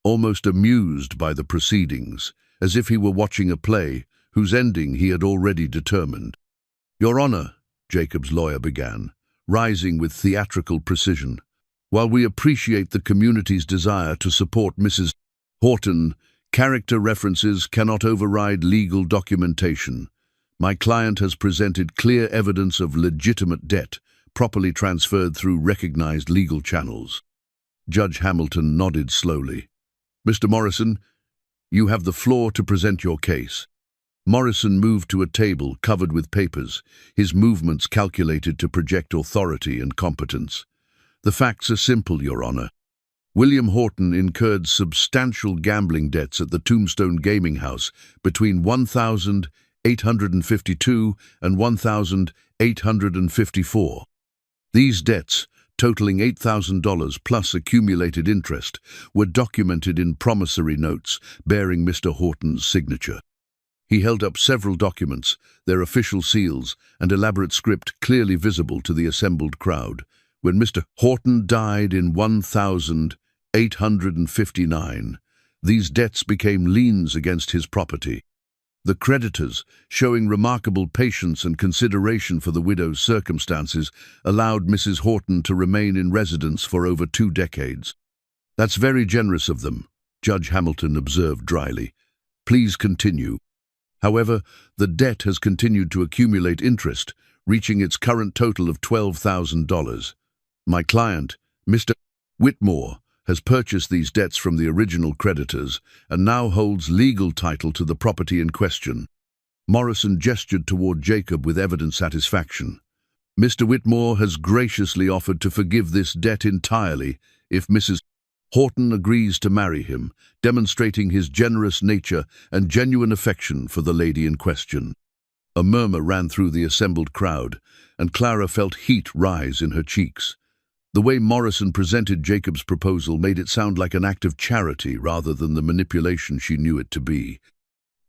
almost amused by the proceedings, as if he were watching a play whose ending he had already determined. "Your Honor," Jacob's lawyer began, rising with theatrical precision, "while we appreciate the community's desire to support Mrs. Horton, character references cannot override legal documentation. My client has presented clear evidence of legitimate debt, properly transferred through recognized legal channels." Judge Hamilton nodded slowly. "Mr. Morrison, you have the floor to present your case." Morrison moved to a table covered with papers, his movements calculated to project authority and competence. "The facts are simple, Your Honor. William Horton incurred substantial gambling debts at the Tombstone Gaming House between 1852 and 1854. These debts, totaling $8,000 plus accumulated interest, were documented in promissory notes bearing Mr. Horton's signature. He held up several documents, their official seals and elaborate script clearly visible to the assembled crowd. When Mr. Horton died in 1859, these debts became liens against his property. The creditors, showing remarkable patience and consideration for the widow's circumstances, allowed Mrs. Horton to remain in residence for over 2 decades. "That's very generous of them," Judge Hamilton observed dryly. "Please continue." However, the debt has continued to accumulate interest, reaching its current total of $12,000. My client, Mr. Whitmore, has purchased these debts from the original creditors and now holds legal title to the property in question. Morrison gestured toward Jacob with evident satisfaction. "Mr. Whitmore has graciously offered to forgive this debt entirely if Mrs. Horton agrees to marry him, demonstrating his generous nature and genuine affection for the lady in question." A murmur ran through the assembled crowd, and Clara felt heat rise in her cheeks. The way Morrison presented Jacob's proposal made it sound like an act of charity rather than the manipulation she knew it to be.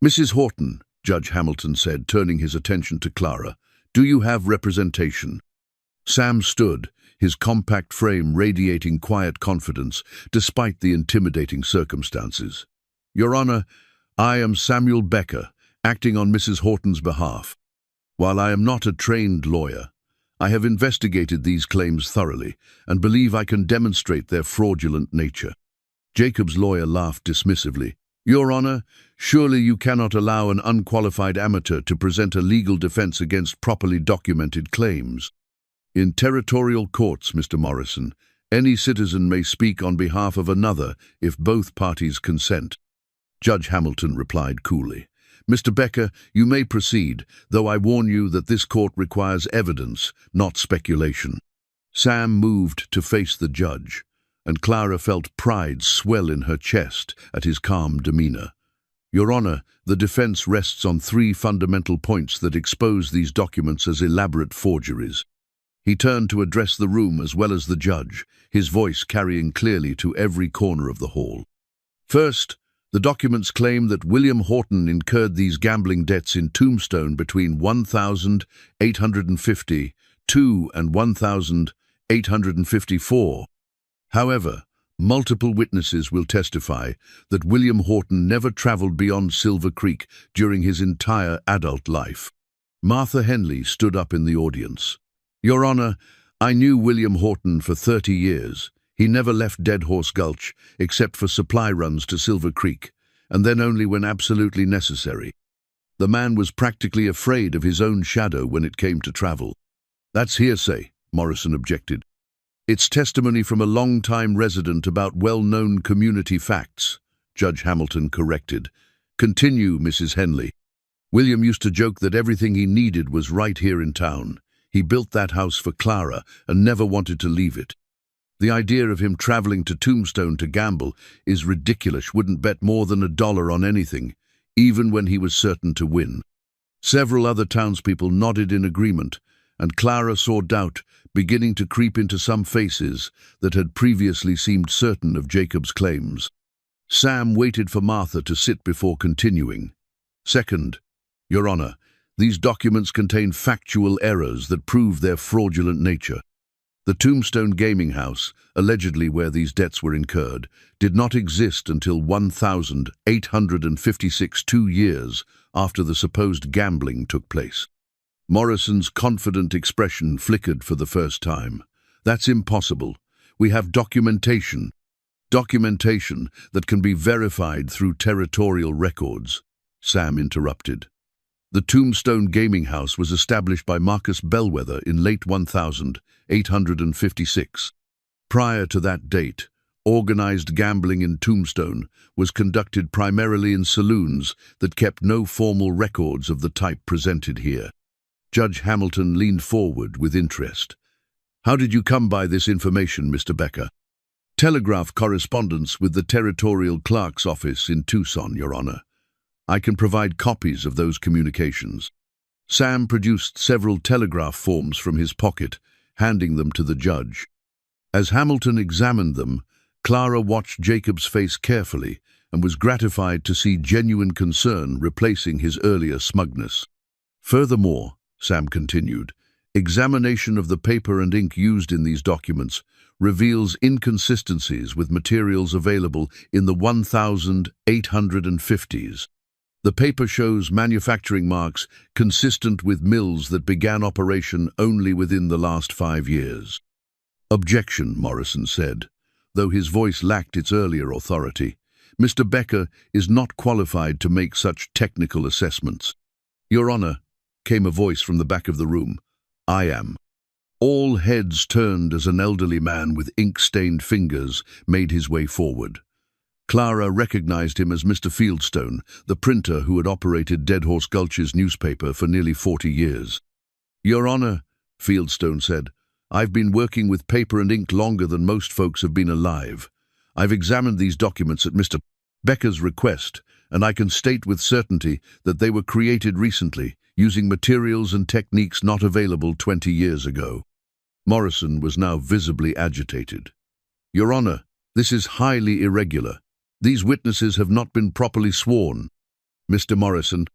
"Mrs. Horton," Judge Hamilton said, turning his attention to Clara, "do you have representation?" Sam stood, his compact frame radiating quiet confidence despite the intimidating circumstances. "Your Honor, I am Samuel Becker, acting on Mrs. Horton's behalf. While I am not a trained lawyer, I have investigated these claims thoroughly and believe I can demonstrate their fraudulent nature." Jacob's lawyer laughed dismissively. "Your Honor, surely you cannot allow an unqualified amateur to present a legal defense against properly documented claims." "In territorial courts, Mr. Morrison, any citizen may speak on behalf of another if both parties consent," Judge Hamilton replied coolly. "Mr. Becker, you may proceed, though I warn you that this court requires evidence, not speculation." Sam moved to face the judge, and Clara felt pride swell in her chest at his calm demeanor. "Your Honor, the defense rests on 3 fundamental points that expose these documents as elaborate forgeries." He turned to address the room as well as the judge, his voice carrying clearly to every corner of the hall. "First, the documents claim that William Horton incurred these gambling debts in Tombstone between 1852 and 1854. However, multiple witnesses will testify that William Horton never traveled beyond Silver Creek during his entire adult life. Martha Henley stood up in the audience. Your Honor, I knew William Horton for 30 years. He never left Dead Horse Gulch, except for supply runs to Silver Creek, and then only when absolutely necessary. The man was practically afraid of his own shadow when it came to travel. That's hearsay, Morrison objected. It's testimony from a long-time resident about well-known community facts, Judge Hamilton corrected. Continue, Mrs. Henley. William used to joke that everything he needed was right here in town. He built that house for Clara and never wanted to leave it. The idea of him traveling to Tombstone to gamble is ridiculous. Wouldn't bet more than $1 on anything, even when he was certain to win. Several other townspeople nodded in agreement, and Clara saw doubt beginning to creep into some faces that had previously seemed certain of Jacob's claims. Sam waited for Martha to sit before continuing. Second, Your Honor, these documents contain factual errors that prove their fraudulent nature. The Tombstone gaming house, allegedly where these debts were incurred, did not exist until 1,856, 2 years after the supposed gambling took place. Morrison's confident expression flickered for the first time. That's impossible. We have documentation. Documentation that can be verified through territorial records, Sam interrupted. The Tombstone Gaming House was established by Marcus Bellwether in late 1856. Prior to that date, organized gambling in Tombstone was conducted primarily in saloons that kept no formal records of the type presented here. Judge Hamilton leaned forward with interest. How did you come by this information, Mr. Becker? Telegraph correspondence with the Territorial Clerk's office in Tucson, Your Honor. I can provide copies of those communications. Sam produced several telegraph forms from his pocket, handing them to the judge. As Hamilton examined them, Clara watched Jacob's face carefully and was gratified to see genuine concern replacing his earlier smugness. Furthermore, Sam continued, examination of the paper and ink used in these documents reveals inconsistencies with materials available in the 1850s. The paper shows manufacturing marks consistent with mills that began operation only within the last 5 years. Objection, Morrison said, though his voice lacked its earlier authority. Mr. Becker is not qualified to make such technical assessments. Your Honor, came a voice from the back of the room. I am. All heads turned as an elderly man with ink-stained fingers made his way forward. Clara recognized him as Mr. Fieldstone, the printer who had operated Dead Horse Gulch's newspaper for nearly 40 years. Your Honor, Fieldstone said, I've been working with paper and ink longer than most folks have been alive. I've examined these documents at Mr. Becker's request, and I can state with certainty that they were created recently, using materials and techniques not available 20 years ago. Morrison was now visibly agitated. Your Honor, this is highly irregular. These witnesses have not been properly sworn. Mr. Morrison,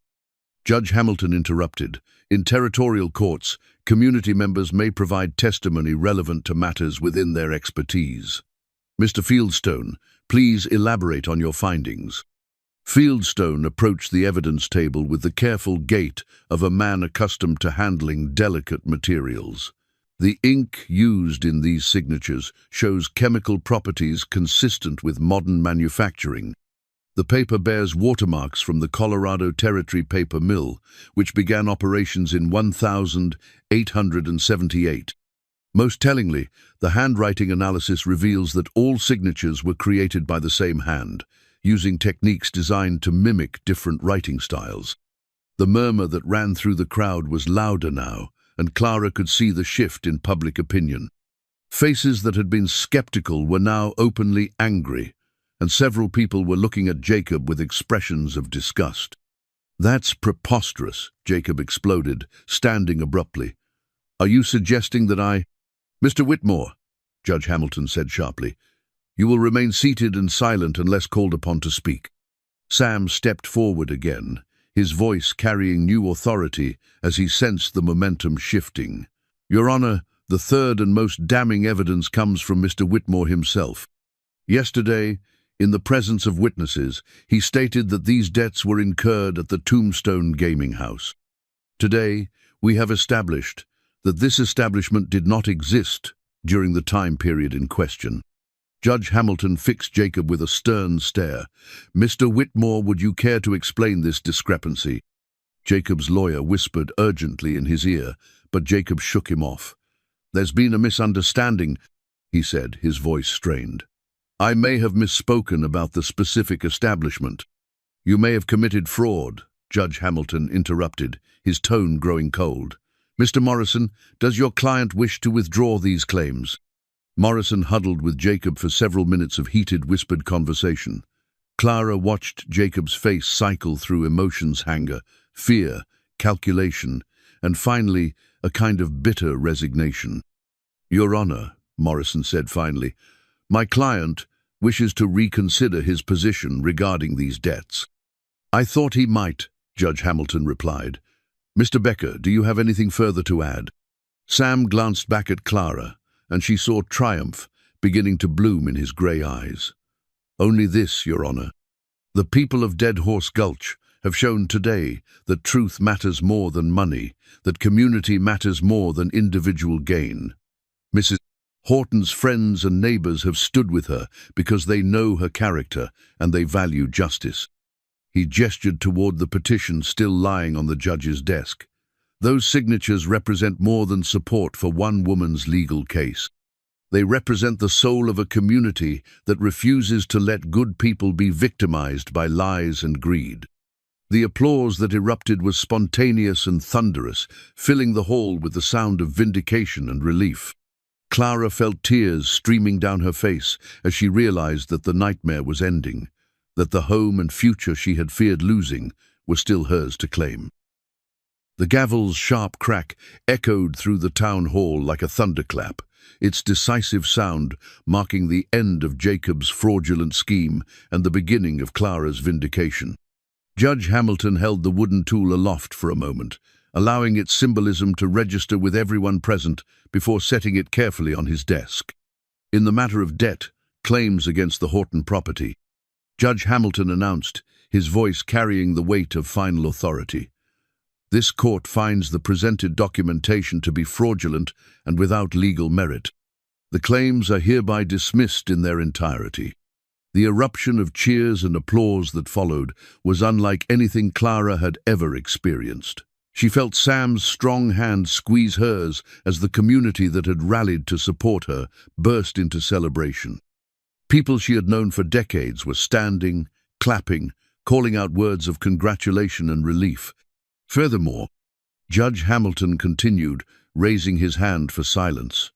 Judge Hamilton interrupted. In territorial courts, community members may provide testimony relevant to matters within their expertise. Mr. Fieldstone, please elaborate on your findings. Fieldstone approached the evidence table with the careful gait of a man accustomed to handling delicate materials. The ink used in these signatures shows chemical properties consistent with modern manufacturing. The paper bears watermarks from the Colorado Territory Paper Mill, which began operations in 1878. Most tellingly, the handwriting analysis reveals that all signatures were created by the same hand, using techniques designed to mimic different writing styles. The murmur that ran through the crowd was louder now, and Clara could see the shift in public opinion. Faces that had been skeptical were now openly angry, and several people were looking at Jacob with expressions of disgust. That's preposterous, Jacob exploded, standing abruptly. Are you suggesting that I— Mr. Whitmore, Judge Hamilton said sharply, you will remain seated and silent unless called upon to speak. Sam stepped forward again, his voice carrying new authority as he sensed the momentum shifting. Your Honor, the third and most damning evidence comes from Mr. Whitmore himself. Yesterday, in the presence of witnesses, he stated that these debts were incurred at the Tombstone Gaming House. Today, we have established that this establishment did not exist during the time period in question. Judge Hamilton fixed Jacob with a stern stare. "Mr. Whitmore, would you care to explain this discrepancy?" Jacob's lawyer whispered urgently in his ear, but Jacob shook him off. "There's been a misunderstanding," he said, his voice strained. "I may have misspoken about the specific establishment." "You may have committed fraud," Judge Hamilton interrupted, his tone growing cold. "Mr. Morrison, does your client wish to withdraw these claims?" Morrison huddled with Jacob for several minutes of heated, whispered conversation. Clara watched Jacob's face cycle through emotions: anger, fear, calculation, and finally, a kind of bitter resignation. "Your Honor," Morrison said finally, "my client wishes to reconsider his position regarding these debts." "I thought he might," Judge Hamilton replied. "Mr. Becker, do you have anything further to add?" Sam glanced back at Clara, and she saw triumph beginning to bloom in his grey eyes. "Only this, Your Honor. The people of Dead Horse Gulch have shown today that truth matters more than money, that community matters more than individual gain. Mrs. Horton's friends and neighbors have stood with her because they know her character and they value justice." He gestured toward the petition still lying on the judge's desk. "Those signatures represent more than support for one woman's legal case. They represent the soul of a community that refuses to let good people be victimized by lies and greed." The applause that erupted was spontaneous and thunderous, filling the hall with the sound of vindication and relief. Clara felt tears streaming down her face as she realized that the nightmare was ending, that the home and future she had feared losing were still hers to claim. The gavel's sharp crack echoed through the town hall like a thunderclap, its decisive sound marking the end of Jacob's fraudulent scheme and the beginning of Clara's vindication. Judge Hamilton held the wooden tool aloft for a moment, allowing its symbolism to register with everyone present before setting it carefully on his desk. In the matter of debt, claims against the Horton property, Judge Hamilton announced, his voice carrying the weight of final authority. "This court finds the presented documentation to be fraudulent and without legal merit. The claims are hereby dismissed in their entirety." The eruption of cheers and applause that followed was unlike anything Clara had ever experienced. She felt Sam's strong hand squeeze hers as the community that had rallied to support her burst into celebration. People she had known for decades were standing, clapping, calling out words of congratulation and relief. Furthermore, Judge Hamilton continued, raising his hand for silence.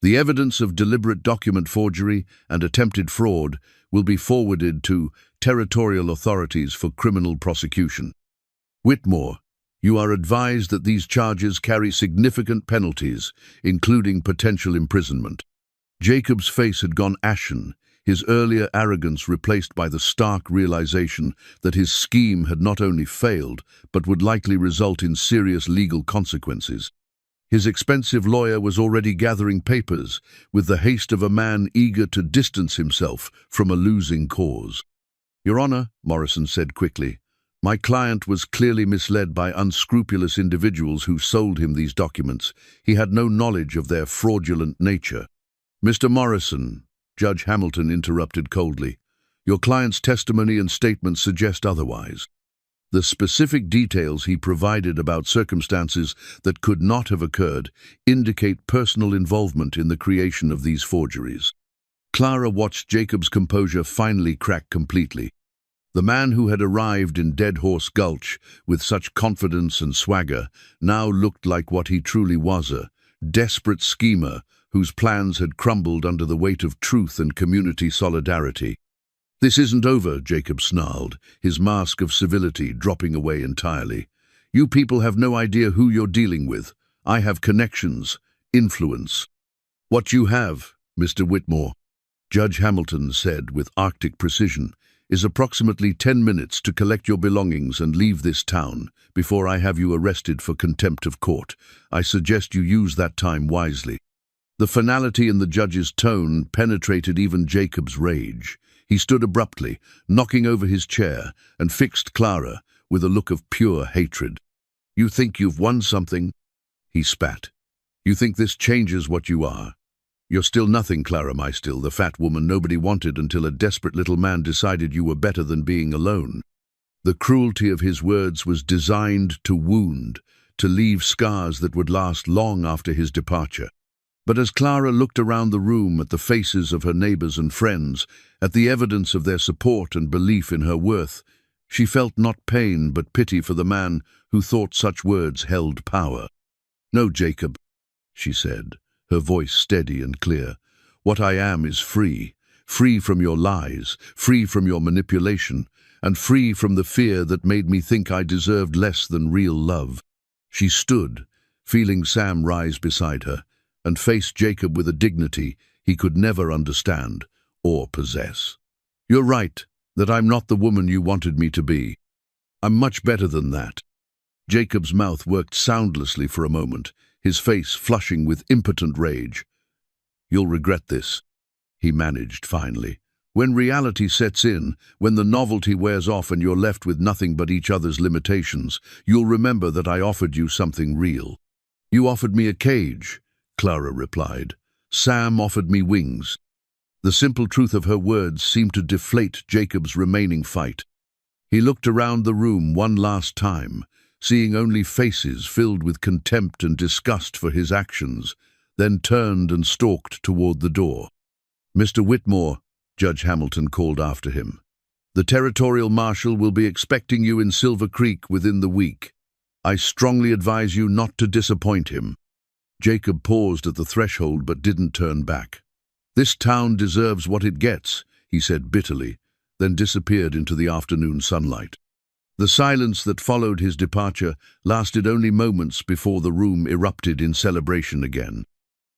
"The evidence of deliberate document forgery and attempted fraud will be forwarded to territorial authorities for criminal prosecution. Whitmore, you are advised that these charges carry significant penalties, including potential imprisonment." Jacob's face had gone ashen, his earlier arrogance replaced by the stark realization that his scheme had not only failed, but would likely result in serious legal consequences. His expensive lawyer was already gathering papers, with the haste of a man eager to distance himself from a losing cause. "Your Honor," Morrison said quickly, "my client was clearly misled by unscrupulous individuals who sold him these documents. He had no knowledge of their fraudulent nature." "Mr. Morrison," Judge Hamilton interrupted coldly, "your client's testimony and statements suggest otherwise. The specific details he provided about circumstances that could not have occurred indicate personal involvement in the creation of these forgeries." Clara watched Jacob's composure finally crack completely. The man who had arrived in Dead Horse Gulch with such confidence and swagger now looked like what he truly was, a desperate schemer whose plans had crumbled under the weight of truth and community solidarity. "This isn't over," Jacob snarled, his mask of civility dropping away entirely. "You people have no idea who you're dealing with. I have connections, influence." "What you have, Mr. Whitmore," Judge Hamilton said with Arctic precision, "is approximately 10 minutes to collect your belongings and leave this town before I have you arrested for contempt of court. I suggest you use that time wisely." The finality in the judge's tone penetrated even Jacob's rage. He stood abruptly, knocking over his chair, and fixed Clara with a look of pure hatred. "You think you've won something?" he spat. You think this changes what you are? You're still nothing, Clara, the fat woman nobody wanted until a desperate little man decided you were better than being alone. The cruelty of his words was designed to wound, to leave scars that would last long after his departure. But as Clara looked around the room at the faces of her neighbors and friends, at the evidence of their support and belief in her worth, she felt not pain but pity for the man who thought such words held power. "No, Jacob," she said, her voice steady and clear. "What I am is free, free from your lies, free from your manipulation, and free from the fear that made me think I deserved less than real love." She stood, feeling Sam rise beside her, and faced Jacob with a dignity he could never understand or possess. "You're right, that I'm not the woman you wanted me to be. I'm much better than that." Jacob's mouth worked soundlessly for a moment, his face flushing with impotent rage. "You'll regret this," he managed finally. "When reality sets in, when the novelty wears off and you're left with nothing but each other's limitations, you'll remember that I offered you something real." "You offered me a cage," Clara replied. "Sam offered me wings." The simple truth of her words seemed to deflate Jacob's remaining fight. He looked around the room one last time, seeing only faces filled with contempt and disgust for his actions, then turned and stalked toward the door. "Mr. Whitmore," Judge Hamilton called after him, "the territorial marshal will be expecting you in Silver Creek within the week. I strongly advise you not to disappoint him." Jacob paused at the threshold but didn't turn back. "This town deserves what it gets," he said bitterly, then disappeared into the afternoon sunlight. The silence that followed his departure lasted only moments before the room erupted in celebration again.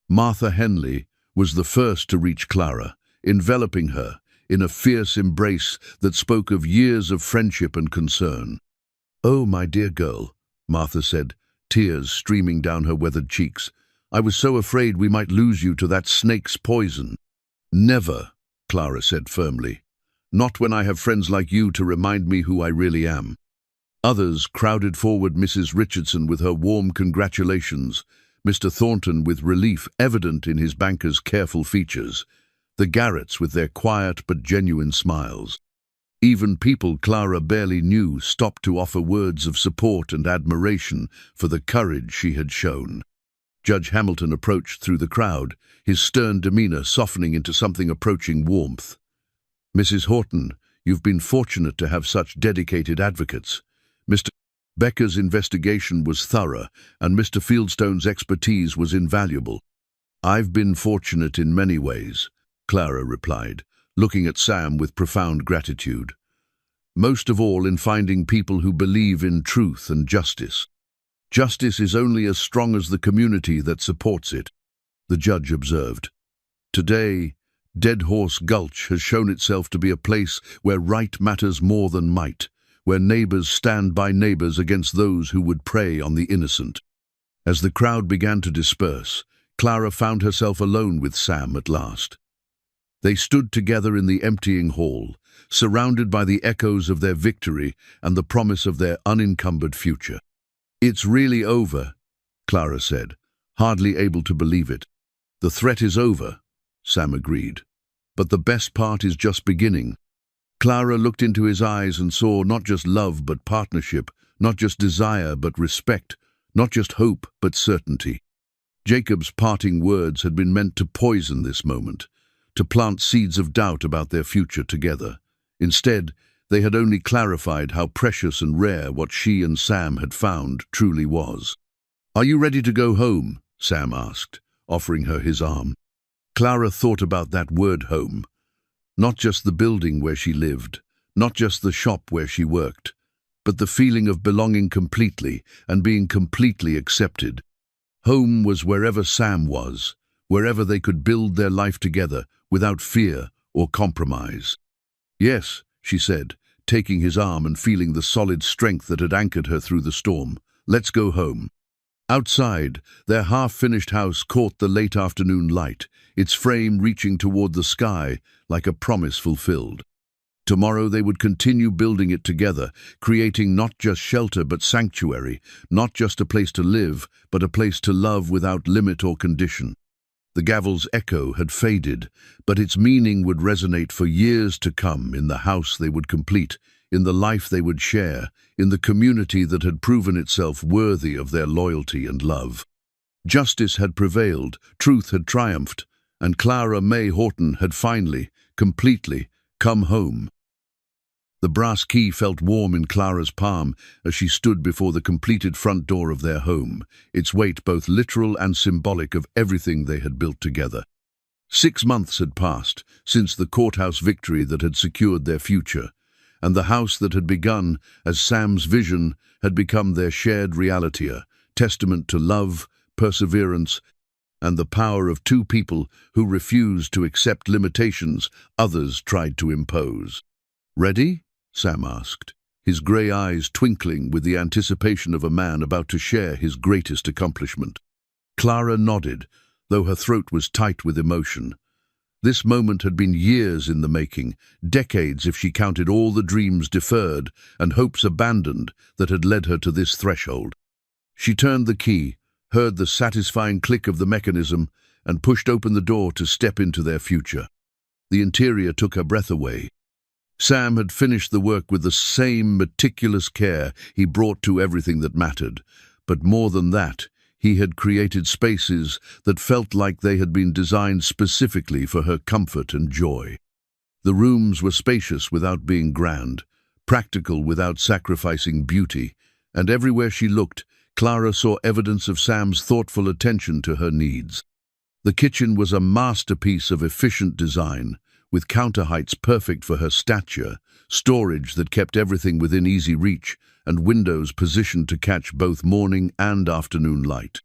Martha Henley was the first to reach Clara, enveloping her in a fierce embrace that spoke of years of friendship and concern. "Oh, my dear girl," Martha said, tears streaming down her weathered cheeks. "I was so afraid we might lose you to that snake's poison." "Never," Clara said firmly. "Not when I have friends like you to remind me who I really am." Others crowded forward, Mrs. Richardson with her warm congratulations, Mr. Thornton with relief evident in his banker's careful features, the Garretts with their quiet but genuine smiles. Even people Clara barely knew stopped to offer words of support and admiration for the courage she had shown. Judge Hamilton approached through the crowd, his stern demeanor softening into something approaching warmth. "Mrs. Horton, you've been fortunate to have such dedicated advocates. Mr. Becker's investigation was thorough, and Mr. Fieldstone's expertise was invaluable." "I've been fortunate in many ways," Clara replied, looking at Sam with profound gratitude. "Most of all in finding people who believe in truth and justice. Justice is only as strong as the community that supports it," the judge observed. "Today, Dead Horse Gulch has shown itself to be a place where right matters more than might, where neighbors stand by neighbors against those who would prey on the innocent." As the crowd began to disperse, Clara found herself alone with Sam at last. They stood together in the emptying hall, surrounded by the echoes of their victory and the promise of their unencumbered future. "It's really over," Clara said, hardly able to believe it. "The threat is over," Sam agreed. "But the best part is just beginning." Clara looked into his eyes and saw not just love but partnership, not just desire but respect, not just hope but certainty. Jacob's parting words had been meant to poison this moment, to plant seeds of doubt about their future together. Instead, they had only clarified how precious and rare what she and Sam had found truly was. "Are you ready to go home?" Sam asked, offering her his arm. Clara thought about that word home. Not just the building where she lived, not just the shop where she worked, but the feeling of belonging completely and being completely accepted. Home was wherever Sam was, wherever they could build their life together without fear or compromise. "Yes," she said, taking his arm and feeling the solid strength that had anchored her through the storm. "Let's go home." Outside, their half-finished house caught the late afternoon light, its frame reaching toward the sky like a promise fulfilled. Tomorrow they would continue building it together, creating not just shelter but sanctuary, not just a place to live, but a place to love without limit or condition. The gavel's echo had faded, but its meaning would resonate for years to come in the house they would complete, in the life they would share, in the community that had proven itself worthy of their loyalty and love. Justice had prevailed, truth had triumphed, and Clara May Horton had finally, completely, come home. The brass key felt warm in Clara's palm as she stood before the completed front door of their home, its weight both literal and symbolic of everything they had built together. 6 months had passed since the courthouse victory that had secured their future, and the house that had begun as Sam's vision had become their shared reality, a testament to love, perseverance, and the power of two people who refused to accept limitations others tried to impose. "Ready?" Sam asked, his grey eyes twinkling with the anticipation of a man about to share his greatest accomplishment. Clara nodded, though her throat was tight with emotion. This moment had been years in the making, decades if she counted all the dreams deferred and hopes abandoned that had led her to this threshold. She turned the key, heard the satisfying click of the mechanism, and pushed open the door to step into their future. The interior took her breath away. Sam had finished the work with the same meticulous care he brought to everything that mattered, but more than that, he had created spaces that felt like they had been designed specifically for her comfort and joy. The rooms were spacious without being grand, practical without sacrificing beauty, and everywhere she looked, Clara saw evidence of Sam's thoughtful attention to her needs. The kitchen was a masterpiece of efficient design, with counter heights perfect for her stature, storage that kept everything within easy reach, and windows positioned to catch both morning and afternoon light.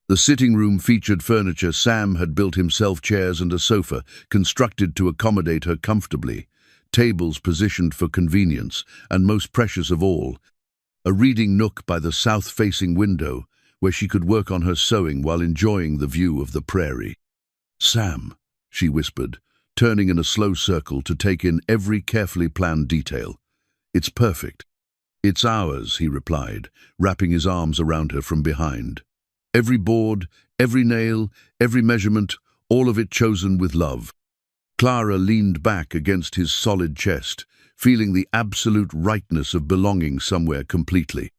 The sitting room featured furniture Sam had built himself, chairs and a sofa, constructed to accommodate her comfortably, tables positioned for convenience, and most precious of all, a reading nook by the south-facing window where she could work on her sewing while enjoying the view of the prairie. "Sam," she whispered, turning in a slow circle to take in every carefully planned detail. "It's perfect." "It's ours," he replied, wrapping his arms around her from behind. Every board, every nail, every measurement, all of it chosen with love. Clara leaned back against his solid chest, feeling the absolute rightness of belonging somewhere completely.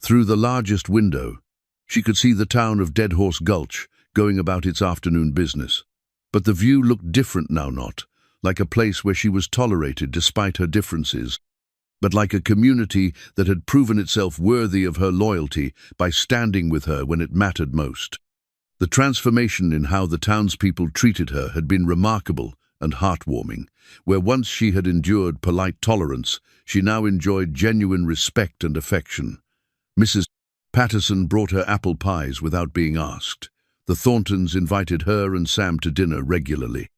Through the largest window, she could see the town of Dead Horse Gulch going about its afternoon business. But the view looked different now, not like a place where she was tolerated despite her differences, but like a community that had proven itself worthy of her loyalty by standing with her when it mattered most. The transformation in how the townspeople treated her had been remarkable and heartwarming. Where once she had endured polite tolerance, she now enjoyed genuine respect and affection. Mrs. Patterson brought her apple pies without being asked. The Thorntons invited her and Sam to dinner regularly.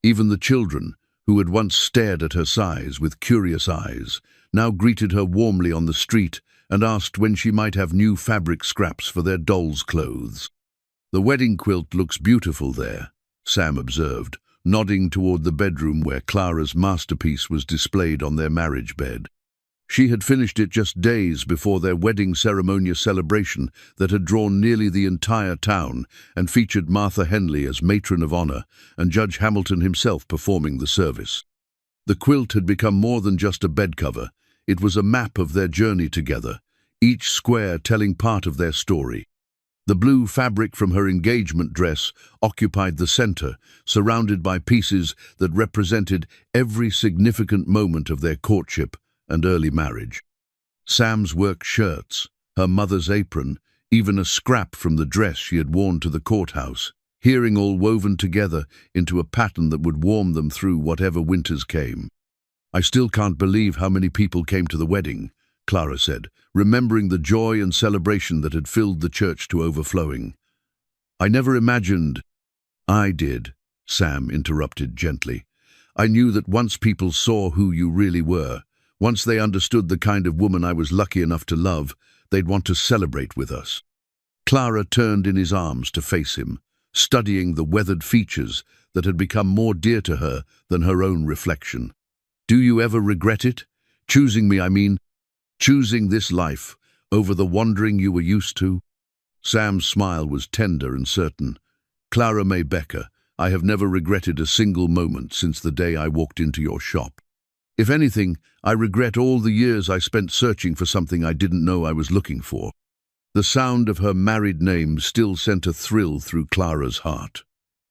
Even the children, who had once stared at her size with curious eyes, now greeted her warmly on the street and asked when she might have new fabric scraps for their dolls' clothes. "The wedding quilt looks beautiful there," Sam observed, nodding toward the bedroom where Clara's masterpiece was displayed on their marriage bed. She had finished it just days before their wedding ceremonious celebration that had drawn nearly the entire town and featured Martha Henley as matron of honor and Judge Hamilton himself performing the service. The quilt had become more than just a bed cover. It was a map of their journey together, each square telling part of their story. The blue fabric from her engagement dress occupied the center, surrounded by pieces that represented every significant moment of their courtship and early marriage. Sam's work shirts, her mother's apron, even a scrap from the dress she had worn to the courthouse, hearing all woven together into a pattern that would warm them through whatever winters came. "I still can't believe how many people came to the wedding," Clara said, remembering the joy and celebration that had filled the church to overflowing. "I never imagined—" "I did," Sam interrupted gently. "I knew that once people saw who you really were, once they understood the kind of woman I was lucky enough to love, they'd want to celebrate with us." Clara turned in his arms to face him, studying the weathered features that had become more dear to her than her own reflection. Do you ever regret it? Choosing me, I mean. Choosing this life over the wandering you were used to? Sam's smile was tender and certain. Clara May Becker, I have never regretted a single moment since the day I walked into your shop. If anything, I regret all the years I spent searching for something I didn't know I was looking for. The sound of her married name still sent a thrill through Clara's heart.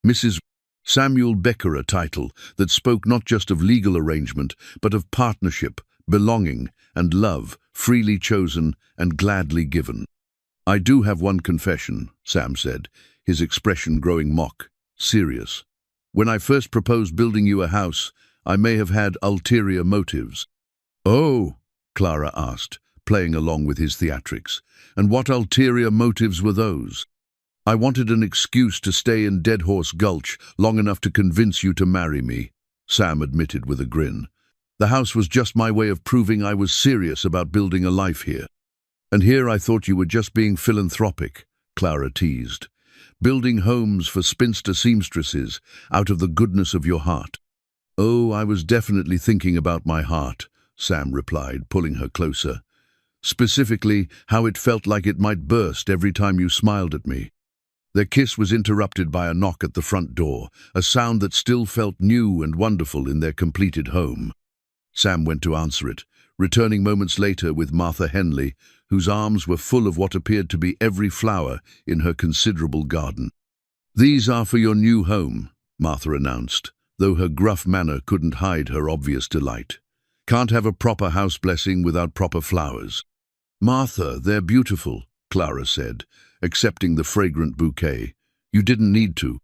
Mrs. Samuel Becker, a title that spoke not just of legal arrangement, but of partnership, belonging, and love, freely chosen and gladly given. I do have one confession, Sam said, his expression growing mock, serious. When I first proposed building you a house, I may have had ulterior motives. Oh, Clara asked, playing along with his theatrics. And what ulterior motives were those? I wanted an excuse to stay in Dead Horse Gulch long enough to convince you to marry me, Sam admitted with a grin. The house was just my way of proving I was serious about building a life here. And here I thought you were just being philanthropic, Clara teased. Building homes for spinster seamstresses out of the goodness of your heart. Oh, I was definitely thinking about my heart, Sam replied, pulling her closer. Specifically, how it felt like it might burst every time you smiled at me. Their kiss was interrupted by a knock at the front door, a sound that still felt new and wonderful in their completed home. Sam went to answer it, returning moments later with Martha Henley, whose arms were full of what appeared to be every flower in her considerable garden. These are for your new home, Martha announced, though her gruff manner couldn't hide her obvious delight. Can't have a proper house blessing without proper flowers. Martha, they're beautiful, Clara said, accepting the fragrant bouquet. You didn't need to.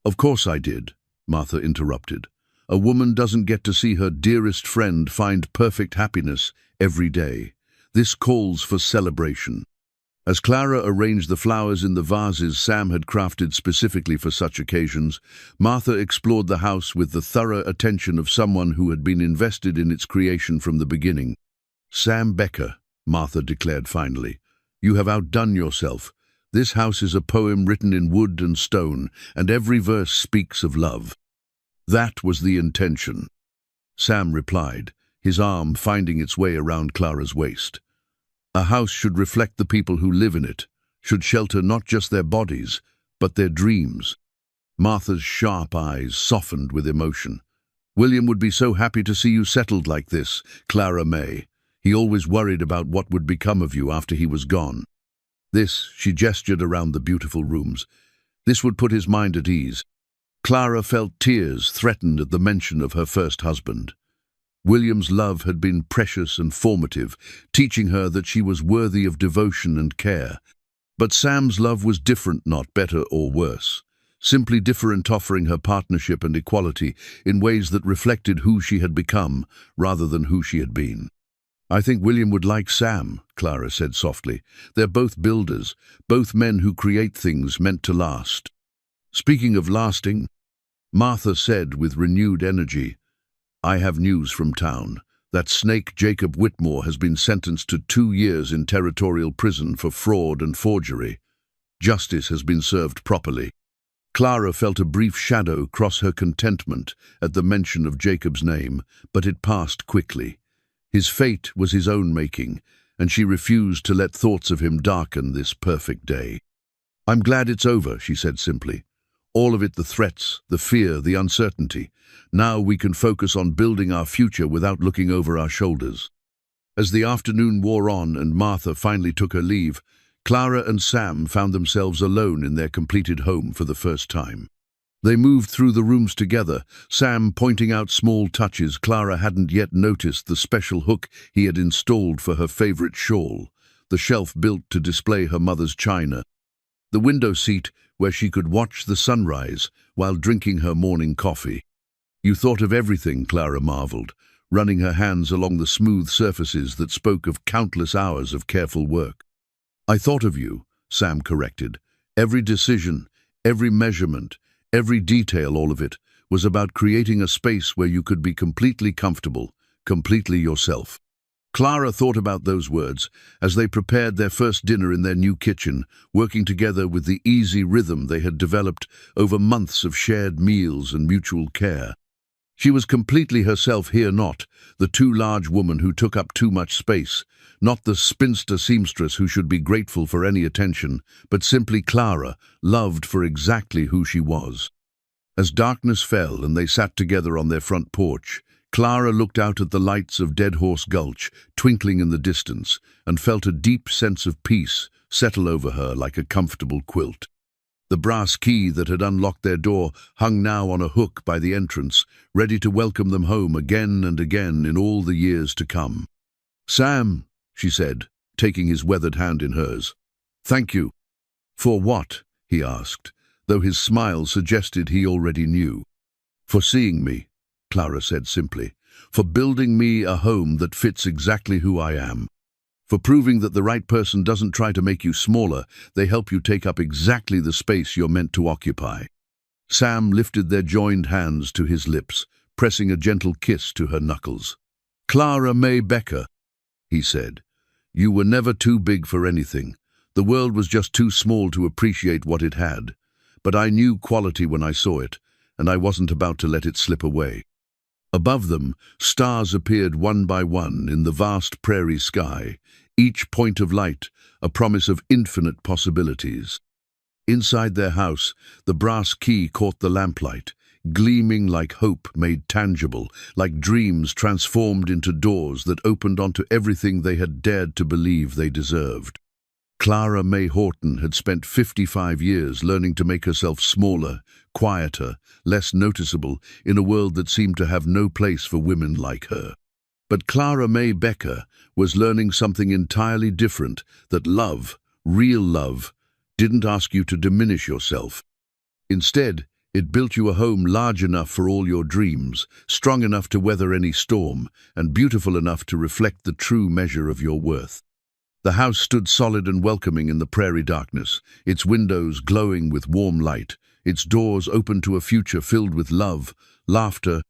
Of course I did, Martha interrupted. A woman doesn't get to see her dearest friend find perfect happiness every day. This calls for celebration. As Clara arranged the flowers in the vases Sam had crafted specifically for such occasions, Martha explored the house with the thorough attention of someone who had been invested in its creation from the beginning. Sam Becker, Martha declared finally, you have outdone yourself. This house is a poem written in wood and stone, and every verse speaks of love. That was the intention. Sam replied, his arm finding its way around Clara's waist. A house should reflect the people who live in it, should shelter not just their bodies, but their dreams. Martha's sharp eyes softened with emotion. William would be so happy to see you settled like this, Clara May. He always worried about what would become of you after he was gone. This, she gestured around the beautiful rooms. This would put his mind at ease. Clara felt tears threatened at the mention of her first husband. William's love had been precious and formative, teaching her that she was worthy of devotion and care. But Sam's love was different, not better or worse. Simply different, offering her partnership and equality in ways that reflected who she had become, rather than who she had been. I think William would like Sam, Clara said softly. They're both builders, both men who create things meant to last. Speaking of lasting, Martha said with renewed energy, I have news from town. That snake Jacob Whitmore has been sentenced to 2 years in territorial prison for fraud and forgery. Justice has been served properly. Clara felt a brief shadow cross her contentment at the mention of Jacob's name, but it passed quickly. His fate was his own making, and she refused to let thoughts of him darken this perfect day. I'm glad it's over, she said simply. All of it, the threats, the fear, the uncertainty. Now we can focus on building our future without looking over our shoulders. As the afternoon wore on and Martha finally took her leave, Clara and Sam found themselves alone in their completed home for the first time. They moved through the rooms together, Sam pointing out small touches. Clara hadn't yet noticed the special hook he had installed for her favorite shawl, the shelf built to display her mother's china, the window seat where she could watch the sunrise while drinking her morning coffee. You thought of everything, Clara marveled, running her hands along the smooth surfaces that spoke of countless hours of careful work. I thought of you, Sam corrected. Every decision, every measurement, every detail, all of it, was about creating a space where you could be completely comfortable, completely yourself. Clara thought about those words as they prepared their first dinner in their new kitchen, working together with the easy rhythm they had developed over months of shared meals and mutual care. She was completely herself here, not the too large woman who took up too much space, not the spinster seamstress who should be grateful for any attention, but simply Clara, loved for exactly who she was. As darkness fell and they sat together on their front porch, Clara looked out at the lights of Dead Horse Gulch, twinkling in the distance, and felt a deep sense of peace settle over her like a comfortable quilt. The brass key that had unlocked their door hung now on a hook by the entrance, ready to welcome them home again and again in all the years to come. "Sam," she said, taking his weathered hand in hers. "Thank you." "For what?" he asked, though his smile suggested he already knew. "For seeing me," Clara said simply. "For building me a home that fits exactly who I am. For proving that the right person doesn't try to make you smaller, they help you take up exactly the space you're meant to occupy." Sam lifted their joined hands to his lips, pressing a gentle kiss to her knuckles. "Clara May Becker," he said, "you were never too big for anything. The world was just too small to appreciate what it had. But I knew quality when I saw it, and I wasn't about to let it slip away." Above them, stars appeared one by one in the vast prairie sky, each point of light a promise of infinite possibilities. Inside their house, the brass key caught the lamplight, gleaming like hope made tangible, like dreams transformed into doors that opened onto everything they had dared to believe they deserved. Clara May Horton had spent 55 years learning to make herself smaller, quieter, less noticeable in a world that seemed to have no place for women like her. But Clara May Becker was learning something entirely different, that love, real love, didn't ask you to diminish yourself. Instead, it built you a home large enough for all your dreams, strong enough to weather any storm, and beautiful enough to reflect the true measure of your worth. The house stood solid and welcoming in the prairie darkness, its windows glowing with warm light, its doors open to a future filled with love, laughter,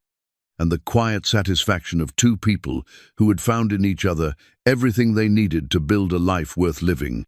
and the quiet satisfaction of two people who had found in each other everything they needed to build a life worth living.